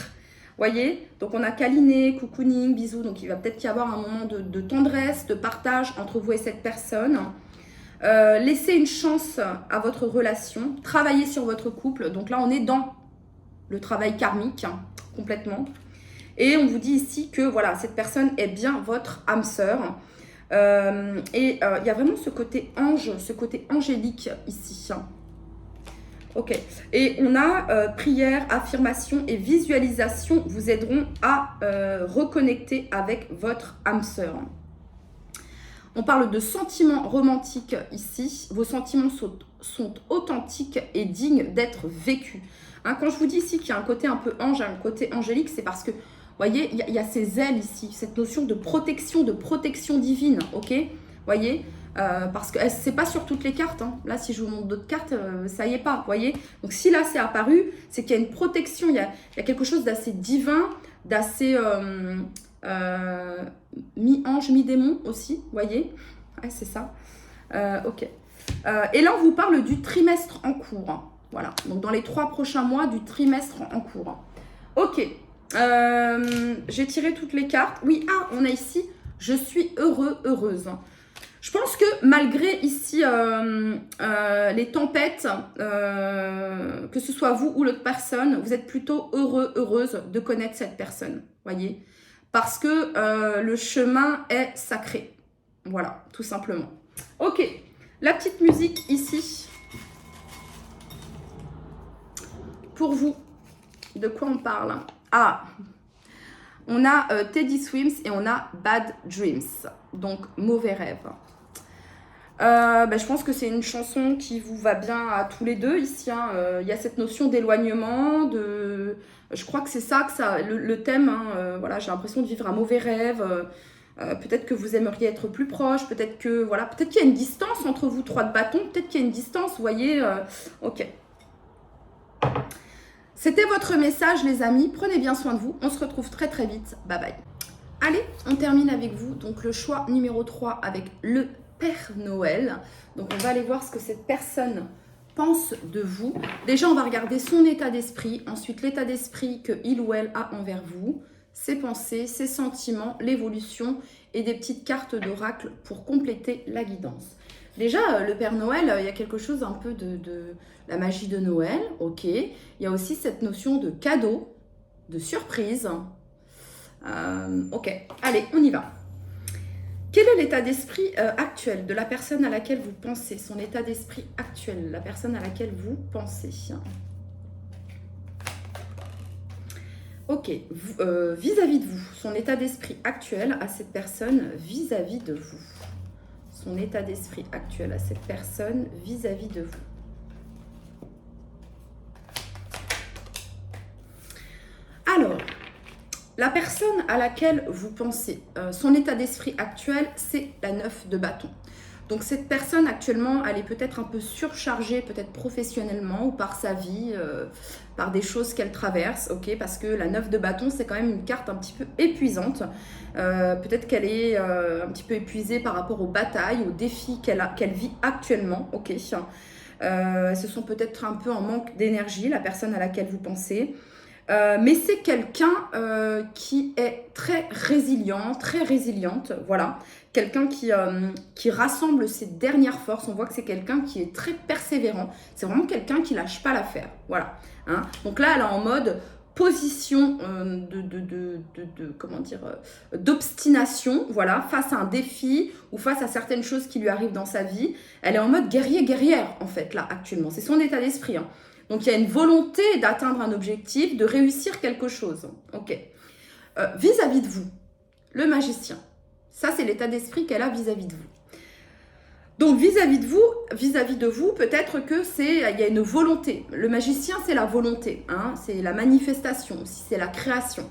Voyez, donc on a câliné, cocooning, bisous. Donc il va peut-être y avoir un moment de tendresse, de partage entre vous et cette personne. Laissez une chance à votre relation. Travaillez sur votre couple. Donc là, on est dans le travail karmique, hein, complètement. Et on vous dit ici que voilà, cette personne est bien votre âme sœur. Il y a vraiment ce côté ange, ce côté angélique ici. Ok. Et on a prière, affirmation et visualisation vous aideront à reconnecter avec votre âme sœur. On parle de sentiments romantiques ici. Vos sentiments sont authentiques et dignes d'être vécus. Hein, quand je vous dis ici qu'il y a un côté un peu ange, un côté angélique, c'est parce que, vous voyez, il y a ces ailes ici, cette notion de protection divine, ok? Voyez, parce que c'est pas sur toutes les cartes. Hein. Là, si je vous montre d'autres cartes, ça y est pas, voyez? Donc, si là, c'est apparu, c'est qu'il y a une protection, il y a quelque chose d'assez divin, d'assez mi-ange, mi-démon aussi, voyez? Ouais, c'est ça. Ok. Et là, on vous parle du trimestre en cours. Hein. Voilà, donc dans les 3 prochains mois du trimestre en cours. Ok, j'ai tiré toutes les cartes. Oui, on a ici, je suis heureux, heureuse. Je pense que malgré ici les tempêtes, que ce soit vous ou l'autre personne, vous êtes plutôt heureux, heureuse de connaître cette personne, voyez. Parce que le chemin est sacré. Voilà, tout simplement. Ok, la petite musique ici. Pour vous, de quoi on parle? On a Teddy Swims et on a Bad Dreams, donc mauvais rêve. Je pense que c'est une chanson qui vous va bien à tous les deux ici. Hein. Y a cette notion d'éloignement, je crois que c'est ça, le thème. Hein. Voilà, j'ai l'impression de vivre un mauvais rêve. Peut-être que vous aimeriez être plus proche, peut-être que voilà, peut-être qu'il y a une distance entre vous 3 de bâton, peut-être qu'il y a une distance, vous voyez. Ok. C'était votre message, les amis. Prenez bien soin de vous. On se retrouve très très vite. Bye bye. Allez, on termine avec vous. Donc le choix numéro 3 avec le Père Noël. Donc on va aller voir ce que cette personne pense de vous. Déjà, on va regarder son état d'esprit. Ensuite, l'état d'esprit que il ou elle a envers vous. Ses pensées, ses sentiments, l'évolution et des petites cartes d'oracle pour compléter la guidance. Déjà, le Père Noël, il y a quelque chose un peu de la magie de Noël, ok. Il y a aussi cette notion de cadeau, de surprise. Ok, allez, on y va. Quel est l'état d'esprit actuel de la personne à laquelle vous pensez? Son état d'esprit actuel, la personne à laquelle vous pensez. Ok, vis-à-vis de vous, son état d'esprit actuel à cette personne vis-à-vis de vous. Son état d'esprit actuel à cette personne vis-à-vis de vous. Alors, la personne à laquelle vous pensez, son état d'esprit actuel, c'est la 9 de bâton. Donc cette personne actuellement, elle est peut-être un peu surchargée, peut-être professionnellement ou par sa vie, par des choses qu'elle traverse, ok, parce que la 9 de bâton, c'est quand même une carte un petit peu épuisante. Peut-être qu'elle est un petit peu épuisée par rapport aux batailles, aux défis qu'elle vit actuellement, ok. Ce sont peut-être un peu en manque d'énergie, la personne à laquelle vous pensez. Mais c'est quelqu'un qui est très résilient, très résiliente, voilà. Quelqu'un qui rassemble ses dernières forces. On voit que c'est quelqu'un qui est très persévérant. C'est vraiment quelqu'un qui lâche pas l'affaire, voilà. Hein. Donc là, elle est en mode position comment dire, d'obstination, voilà, face à un défi ou face à certaines choses qui lui arrivent dans sa vie. Elle est en mode guerrière, en fait, là, actuellement. C'est son état d'esprit, hein. Donc, il y a une volonté d'atteindre un objectif, de réussir quelque chose. Ok. Vis-à-vis de vous, le magicien. Ça, c'est l'état d'esprit qu'elle a vis-à-vis de vous. Donc vis-à-vis de vous, peut-être que il y a une volonté. Le magicien, c'est la volonté, hein, c'est la manifestation aussi, c'est la création,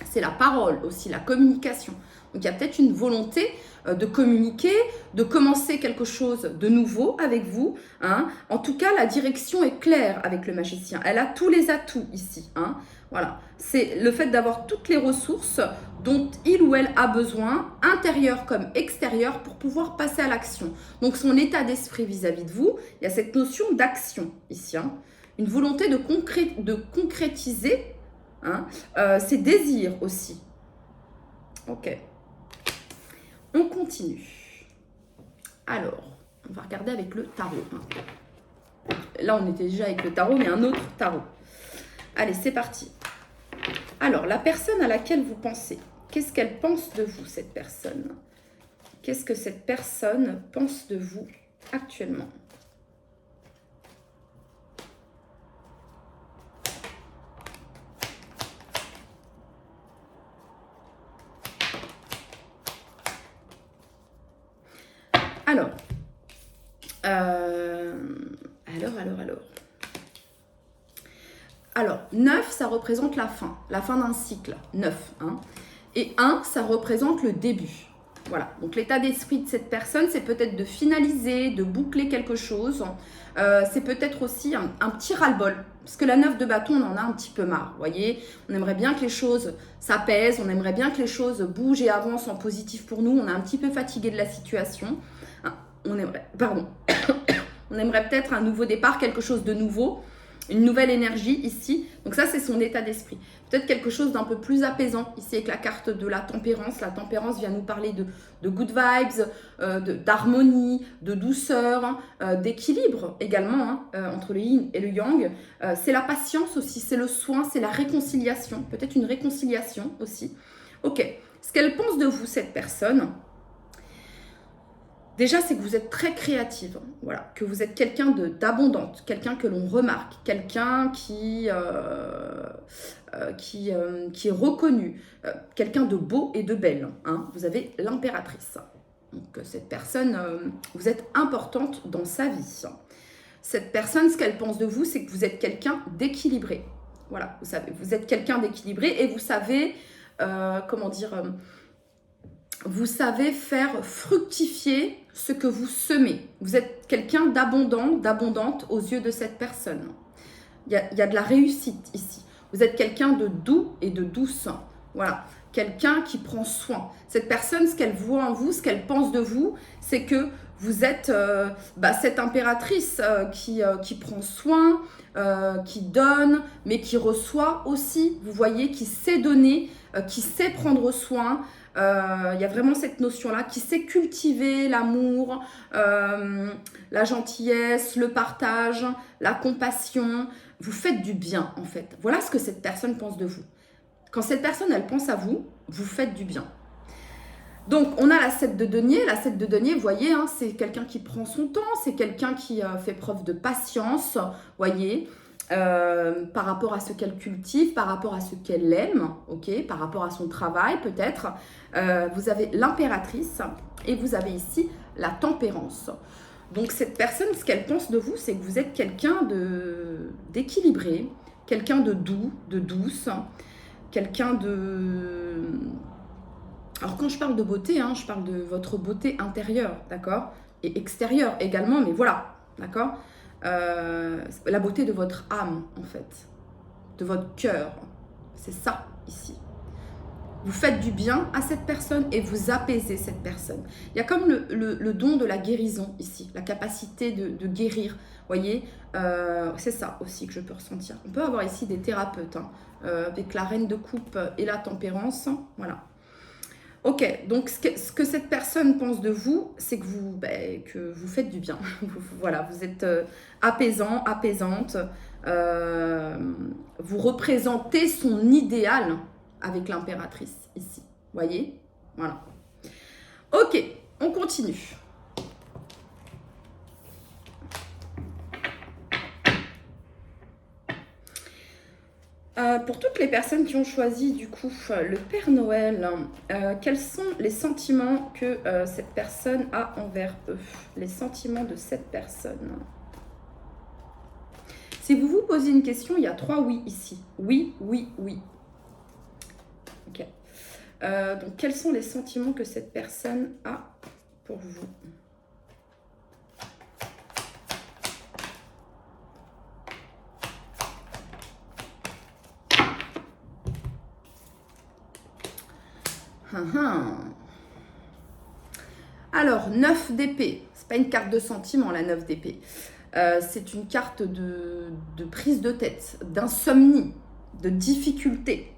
c'est la parole aussi, la communication. Donc il y a peut-être une volonté de communiquer, de commencer quelque chose de nouveau avec vous, hein. En tout cas, la direction est claire avec le magicien. Elle a tous les atouts ici, hein. Voilà, c'est le fait d'avoir toutes les ressources dont il ou elle a besoin, intérieures comme extérieures, pour pouvoir passer à l'action. Donc son état d'esprit vis-à-vis de vous, il y a cette notion d'action ici, hein. Une volonté de concrétiser, hein, ses désirs aussi. Ok. On continue. Alors, on va regarder avec le tarot. Là, on était déjà avec le tarot, mais un autre tarot. Allez, c'est parti. Alors, la personne à laquelle vous pensez, qu'est-ce qu'elle pense de vous, cette personne? Qu'est-ce que cette personne pense de vous actuellement? Alors, Alors, 9, ça représente la fin d'un cycle, 9. Hein. Et 1, ça représente le début. Voilà, donc l'état d'esprit de cette personne, c'est peut-être de finaliser, de boucler quelque chose. C'est peut-être aussi un petit ras-le-bol. Parce que la 9 de bâton, on en a un petit peu marre, vous voyez. On aimerait bien que les choses s'apaisent, on aimerait bien que les choses bougent et avancent en positif pour nous. On est un petit peu fatigué de la situation. On aimerait peut-être un nouveau départ, quelque chose de nouveau. Une nouvelle énergie ici. Donc ça, c'est son état d'esprit. Peut-être quelque chose d'un peu plus apaisant ici avec la carte de la tempérance. La tempérance vient nous parler de good vibes, d'harmonie, de douceur, d'équilibre également, hein, entre le yin et le yang. C'est la patience aussi, c'est le soin, c'est la réconciliation. Peut-être une réconciliation aussi. Ok. Ce qu'elle pense de vous, cette personne, déjà, c'est que vous êtes très créative, voilà, que vous êtes quelqu'un d'abondante, quelqu'un que l'on remarque, quelqu'un qui est reconnu, quelqu'un de beau et de belle. Hein. Vous avez l'impératrice. Donc cette personne, vous êtes importante dans sa vie. Cette personne, ce qu'elle pense de vous, c'est que vous êtes quelqu'un d'équilibré. Voilà, vous savez, vous êtes quelqu'un d'équilibré et vous savez, vous savez faire fructifier ce que vous semez. Vous êtes quelqu'un d'abondant, d'abondante aux yeux de cette personne. Il y a de la réussite ici. Vous êtes quelqu'un de doux et de douce. Voilà, quelqu'un qui prend soin. Cette personne, ce qu'elle voit en vous, ce qu'elle pense de vous, c'est que vous êtes cette impératrice qui prend soin, qui donne, mais qui reçoit aussi. Vous voyez, qui sait donner, qui sait prendre soin. Il y a vraiment cette notion-là qui sait cultiver l'amour, la gentillesse, le partage, la compassion. Vous faites du bien, en fait. Voilà ce que cette personne pense de vous. Quand cette personne, elle pense à vous, vous faites du bien. Donc, on a la 7 de denier. La 7 de denier, vous voyez, hein, c'est quelqu'un qui prend son temps, c'est quelqu'un qui fait preuve de patience, vous voyez, par rapport à ce qu'elle cultive, par rapport à ce qu'elle aime, ok, par rapport à son travail peut-être. Vous avez l'impératrice et vous avez ici la tempérance. Donc cette personne, ce qu'elle pense de vous, c'est que vous êtes quelqu'un d'équilibré, quelqu'un de doux, de douce, quelqu'un de... Alors quand je parle de beauté, hein, je parle de votre beauté intérieure, d'accord, et extérieure également, mais voilà, d'accord. La beauté de votre âme, en fait, de votre cœur. C'est ça, ici. Vous faites du bien à cette personne et vous apaisez cette personne. Il y a comme le don de la guérison, ici, la capacité de guérir, vous voyez. C'est ça aussi que je peux ressentir. On peut avoir ici des thérapeutes, hein, avec la reine de coupe et la tempérance, voilà. Ok, donc ce que cette personne pense de vous, c'est que vous faites du bien. Voilà, vous êtes apaisant, apaisante. Vous représentez son idéal avec l'impératrice ici. Voyez? Voilà. Ok, on continue. Pour toutes les personnes qui ont choisi du coup le Père Noël, quels sont les sentiments que cette personne a envers eux? Les sentiments de cette personne. Si vous vous posez une question, il y a 3 oui ici. Oui, oui, oui. Ok. Donc, quels sont les sentiments que cette personne a pour vous? Alors, 9 d'épée. C'est pas une carte de sentiment, la 9 d'épée. C'est une carte de prise de tête, d'insomnie, de difficulté.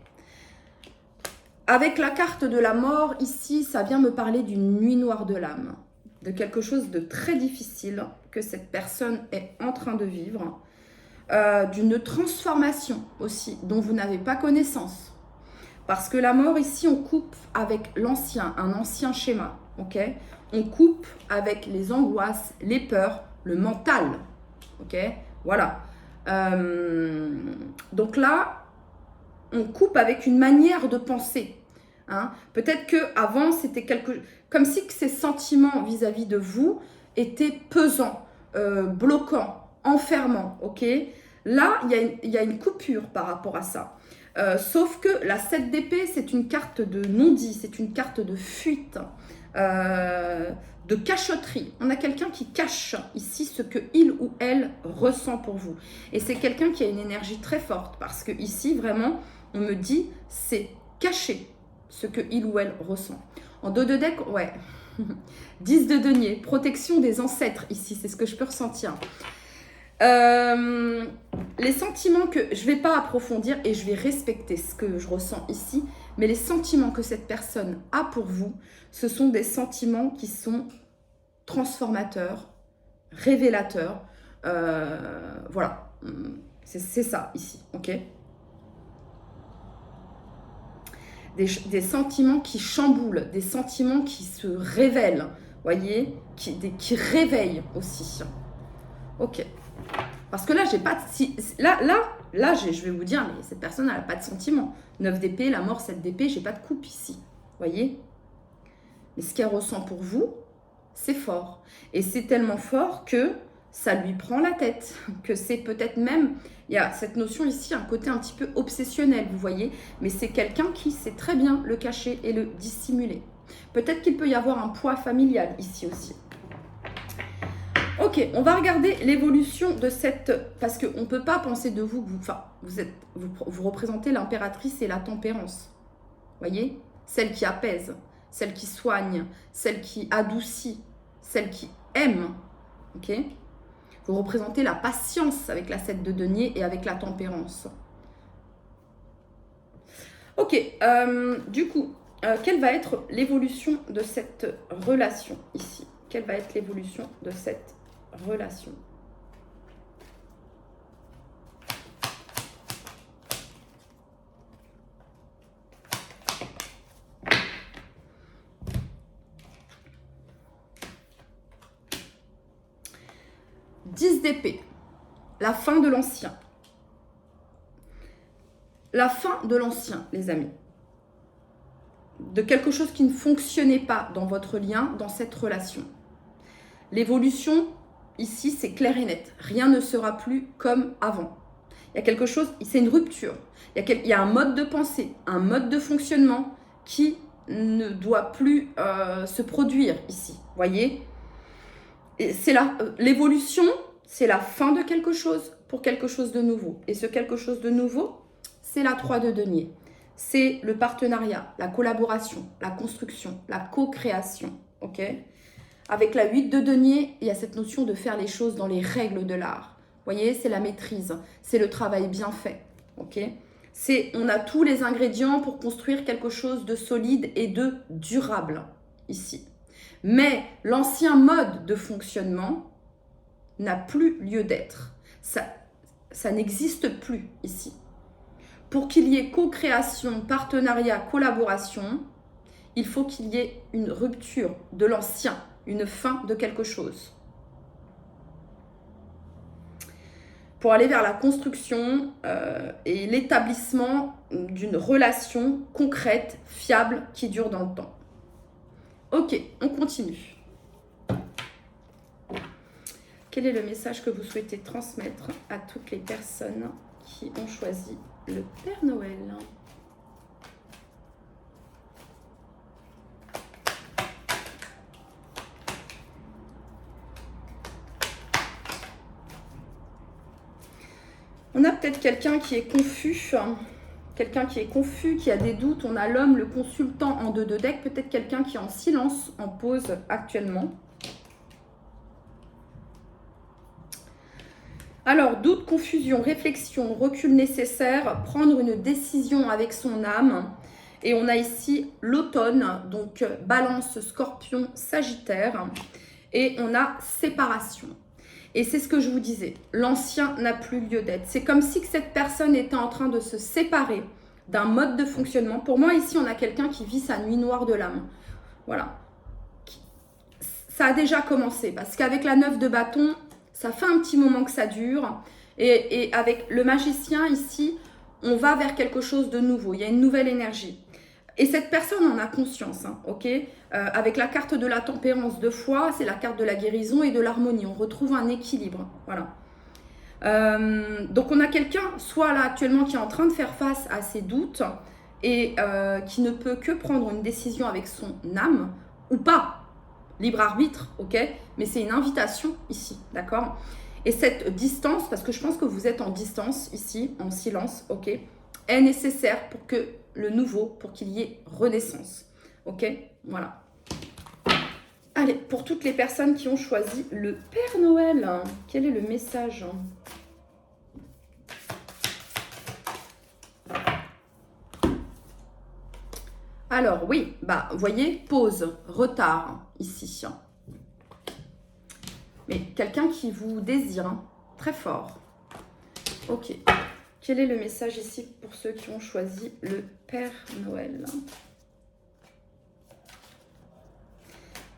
Avec la carte de la mort, ici, ça vient me parler d'une nuit noire de l'âme, de quelque chose de très difficile que cette personne est en train de vivre, d'une transformation aussi, dont vous n'avez pas connaissance. Parce que la mort, ici, on coupe avec l'ancien, un ancien schéma, ok? On coupe avec les angoisses, les peurs, le mental, ok? Voilà. Donc là, on coupe avec une manière de penser. Hein? Peut-être qu'avant, c'était comme si ces sentiments vis-à-vis de vous étaient pesants, bloquants, enfermants, ok? Là, il y a une coupure par rapport à ça. Sauf que la 7 d'épée, c'est une carte de non-dit, c'est une carte de fuite, de cachotterie. On a quelqu'un qui cache ici ce que il ou elle ressent pour vous. Et c'est quelqu'un qui a une énergie très forte parce que ici, vraiment, on me dit, c'est caché ce que il ou elle ressent. En dos de deck, ouais. 10 de denier, protection des ancêtres ici, c'est ce que je peux ressentir. Les sentiments que je ne vais pas approfondir et je vais respecter ce que je ressens ici, mais les sentiments que cette personne a pour vous, ce sont des sentiments qui sont transformateurs, révélateurs. Voilà, c'est ça ici, ok? Des sentiments qui chamboulent, des sentiments qui se révèlent, voyez, qui réveillent aussi. Ok. Parce que là, j'ai pas de... je vais vous dire, mais cette personne, elle n'a pas de sentiment. 9 d'épée, la mort, 7 d'épée, j'ai pas de coupe ici. Voyez? Mais ce qu'elle ressent pour vous, c'est fort. Et c'est tellement fort que ça lui prend la tête. Que c'est peut-être même... Il y a cette notion ici, un côté un petit peu obsessionnel, vous voyez? Mais c'est quelqu'un qui sait très bien le cacher et le dissimuler. Peut-être qu'il peut y avoir un poids familial ici aussi. Ok, on va regarder l'évolution de cette... Parce qu'on ne peut pas penser de vous que vous représentez l'impératrice et la tempérance. Voyez? Celle qui apaise, celle qui soigne, celle qui adoucit, celle qui aime. Ok? Vous représentez la patience avec la 7 de denier et avec la tempérance. Ok, du coup, quelle va être l'évolution de cette relation ici? Quelle va être l'évolution de cette relation? D'épée, la fin de l'ancien. La fin de l'ancien, les amis. De quelque chose qui ne fonctionnait pas dans votre lien, dans cette relation. L'évolution, ici, c'est clair et net. Rien ne sera plus comme avant. Il y a quelque chose, c'est une rupture. Il y a un mode de pensée, un mode de fonctionnement qui ne doit plus se produire ici. Voyez? C'est l'évolution, c'est la fin de quelque chose pour quelque chose de nouveau. Et ce quelque chose de nouveau, c'est la 3 de denier. C'est le partenariat, la collaboration, la construction, la co-création. Ok? Avec la 8 de denier, il y a cette notion de faire les choses dans les règles de l'art. Vous voyez, c'est la maîtrise, c'est le travail bien fait. Ok? On a tous les ingrédients pour construire quelque chose de solide et de durable ici. Mais l'ancien mode de fonctionnement n'a plus lieu d'être. Ça n'existe plus ici. Pour qu'il y ait co-création, partenariat, collaboration, il faut qu'il y ait une rupture de l'ancien, une fin de quelque chose. pour aller vers la construction et l'établissement d'une relation concrète, fiable, qui dure dans le temps. Ok, on continue. Quel est le message que vous souhaitez transmettre à toutes les personnes qui ont choisi le Père Noël ? On a peut-être quelqu'un qui est confus, qui a des doutes. On a l'homme, le consultant en 2 de deck, peut-être quelqu'un qui est en silence, en pause actuellement. Alors, doute, confusion, réflexion, recul nécessaire, prendre une décision avec son âme. Et on a ici l'automne, donc balance, scorpion, sagittaire. Et on a séparation. Et c'est ce que je vous disais, l'ancien n'a plus lieu d'être. C'est comme si cette personne était en train de se séparer d'un mode de fonctionnement. Pour moi, ici, on a quelqu'un qui vit sa nuit noire de l'âme. Voilà. Ça a déjà commencé, parce qu'avec la 9 de bâton, ça fait un petit moment que ça dure. Et avec le magicien, ici, on va vers quelque chose de nouveau. Il y a une nouvelle énergie. Et cette personne en a conscience, hein, ok. Avec la carte de la tempérance 2 fois, c'est la carte de la guérison et de l'harmonie. On retrouve un équilibre, voilà. Donc on a quelqu'un, soit là actuellement, qui est en train de faire face à ses doutes et qui ne peut que prendre une décision avec son âme, ou pas, libre arbitre, ok. Mais c'est une invitation ici, d'accord. Et cette distance, parce que je pense que vous êtes en distance ici, en silence, ok, est nécessaire pour que le nouveau, pour qu'il y ait renaissance. Ok, voilà. Allez, pour toutes les personnes qui ont choisi le Père Noël, quel est le message ? Alors oui, bah vous voyez, pause, retard ici. Mais quelqu'un qui vous désire, hein, très fort. Ok. Quel est le message ici pour ceux qui ont choisi le Père Noël ?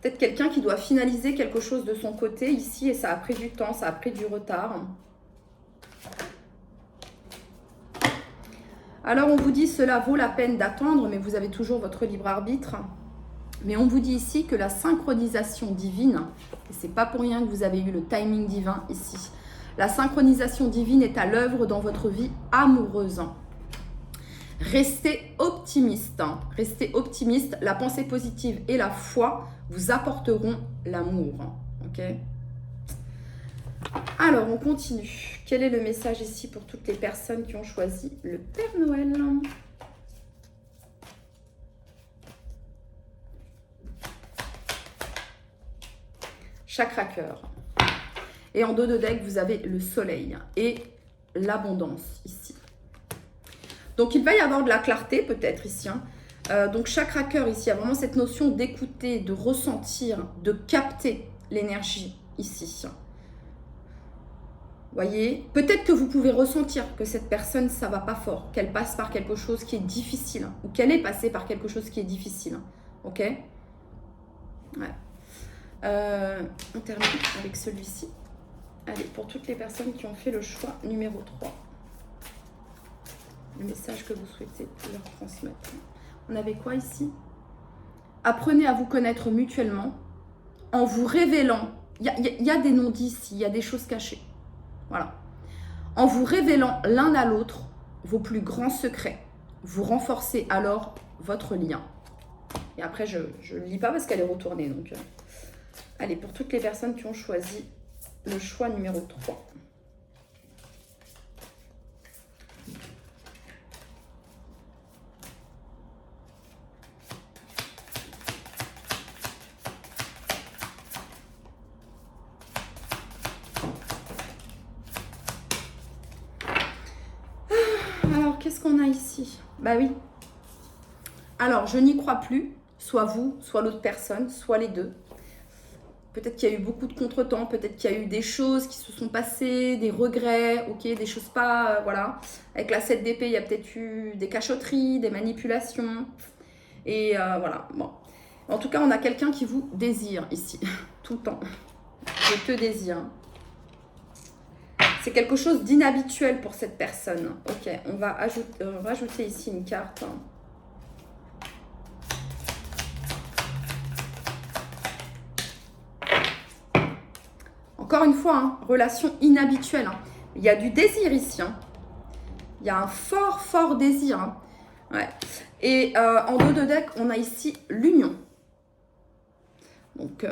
Peut-être quelqu'un qui doit finaliser quelque chose de son côté ici et ça a pris du temps, ça a pris du retard. Alors on vous dit cela vaut la peine d'attendre, mais vous avez toujours votre libre arbitre. Mais on vous dit ici que la synchronisation divine, et c'est pas pour rien que vous avez eu le timing divin ici, la synchronisation divine est à l'œuvre dans votre vie amoureuse. Restez optimiste. Restez optimiste. La pensée positive et la foi vous apporteront l'amour. Ok ? Alors, on continue. Quel est le message ici pour toutes les personnes qui ont choisi le Père Noël ? Chakra cœur. Et en 2 de deck, vous avez le soleil et l'abondance ici. Donc, il va y avoir de la clarté peut-être ici. Hein. Donc, chakra cœur ici, il y a vraiment cette notion d'écouter, de ressentir, de capter l'énergie ici. Voyez, peut-être que vous pouvez ressentir que cette personne, ça va pas fort, qu'elle passe par quelque chose qui est difficile ou qu'elle est passée par quelque chose qui est difficile. Ok ? Ouais. On termine avec celui-ci. Allez, pour toutes les personnes qui ont fait le choix numéro 3, le message que vous souhaitez leur transmettre. On avait quoi ici ? Apprenez à vous connaître mutuellement en vous révélant. Il y a des non-dits ici, il y a des choses cachées. Voilà. En vous révélant l'un à l'autre vos plus grands secrets, vous renforcez alors votre lien. Et après, je ne lis pas parce qu'elle est retournée. Donc, allez, pour toutes les personnes qui ont choisi le choix numéro 3. Alors, qu'est-ce qu'on a ici? Bah oui. Alors, je n'y crois plus. Soit vous, soit l'autre personne, soit les deux. Peut-être qu'il y a eu beaucoup de contretemps, peut-être qu'il y a eu des choses qui se sont passées, des regrets, ok, des choses pas, voilà. Avec la 7 d'épée, il y a peut-être eu des cachotteries, des manipulations. Et voilà, bon. En tout cas, on a quelqu'un qui vous désire ici, tout le temps. Je te désire. C'est quelque chose d'inhabituel pour cette personne. Ok, on va rajouter ici une carte. Encore une fois, hein, relation inhabituelle. Hein. Il y a du désir ici. Hein. Il y a un fort, fort désir. Hein. Ouais. Et en dos de deck, on a ici l'union. Donc,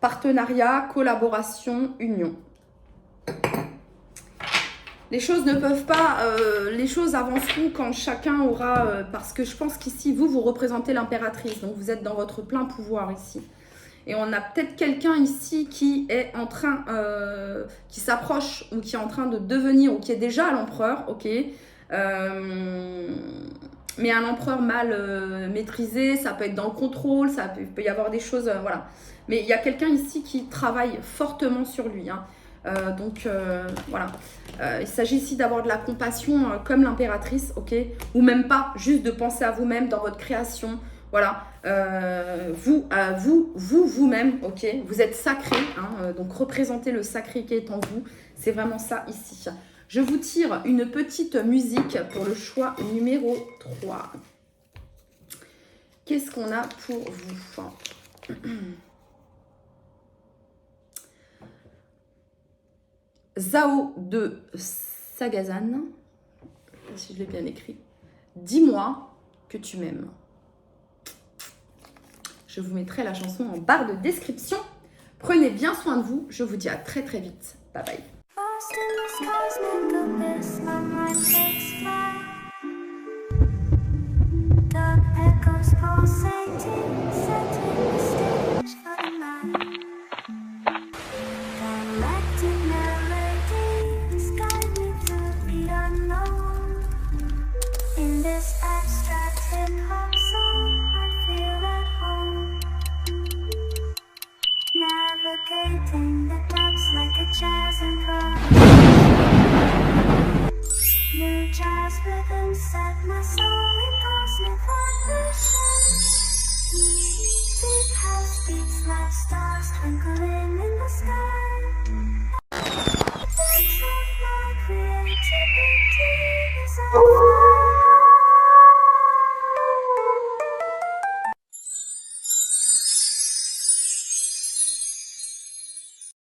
partenariat, collaboration, union. Les choses ne peuvent pas... les choses avanceront quand chacun aura... parce que je pense qu'ici, vous représentez l'impératrice. Donc, vous êtes dans votre plein pouvoir ici. Et on a peut-être quelqu'un ici qui est en train... qui s'approche ou qui est en train de devenir ou qui est déjà l'empereur. Ok. Mais un empereur mal maîtrisé, ça peut être dans le contrôle, ça peut y avoir des choses... voilà. Mais il y a quelqu'un ici qui travaille fortement sur lui. Hein. Donc, voilà. Il s'agit ici d'avoir de la compassion comme l'impératrice, ok? Ou même pas, juste de penser à vous-même dans votre création. Voilà. Vous-même, ok? Vous êtes sacré, hein, donc représentez le sacré qui est en vous. C'est vraiment ça ici. Je vous tire une petite musique pour le choix numéro 3. Qu'est-ce qu'on a pour vous? Zao de Sagazan, si je l'ai bien écrit. Dis-moi que tu m'aimes. Je vous mettrai la chanson en barre de description. Prenez bien soin de vous. Je vous dis à très très vite. Bye bye. Navigating the depths like a jazz improv. New jazz rhythms set my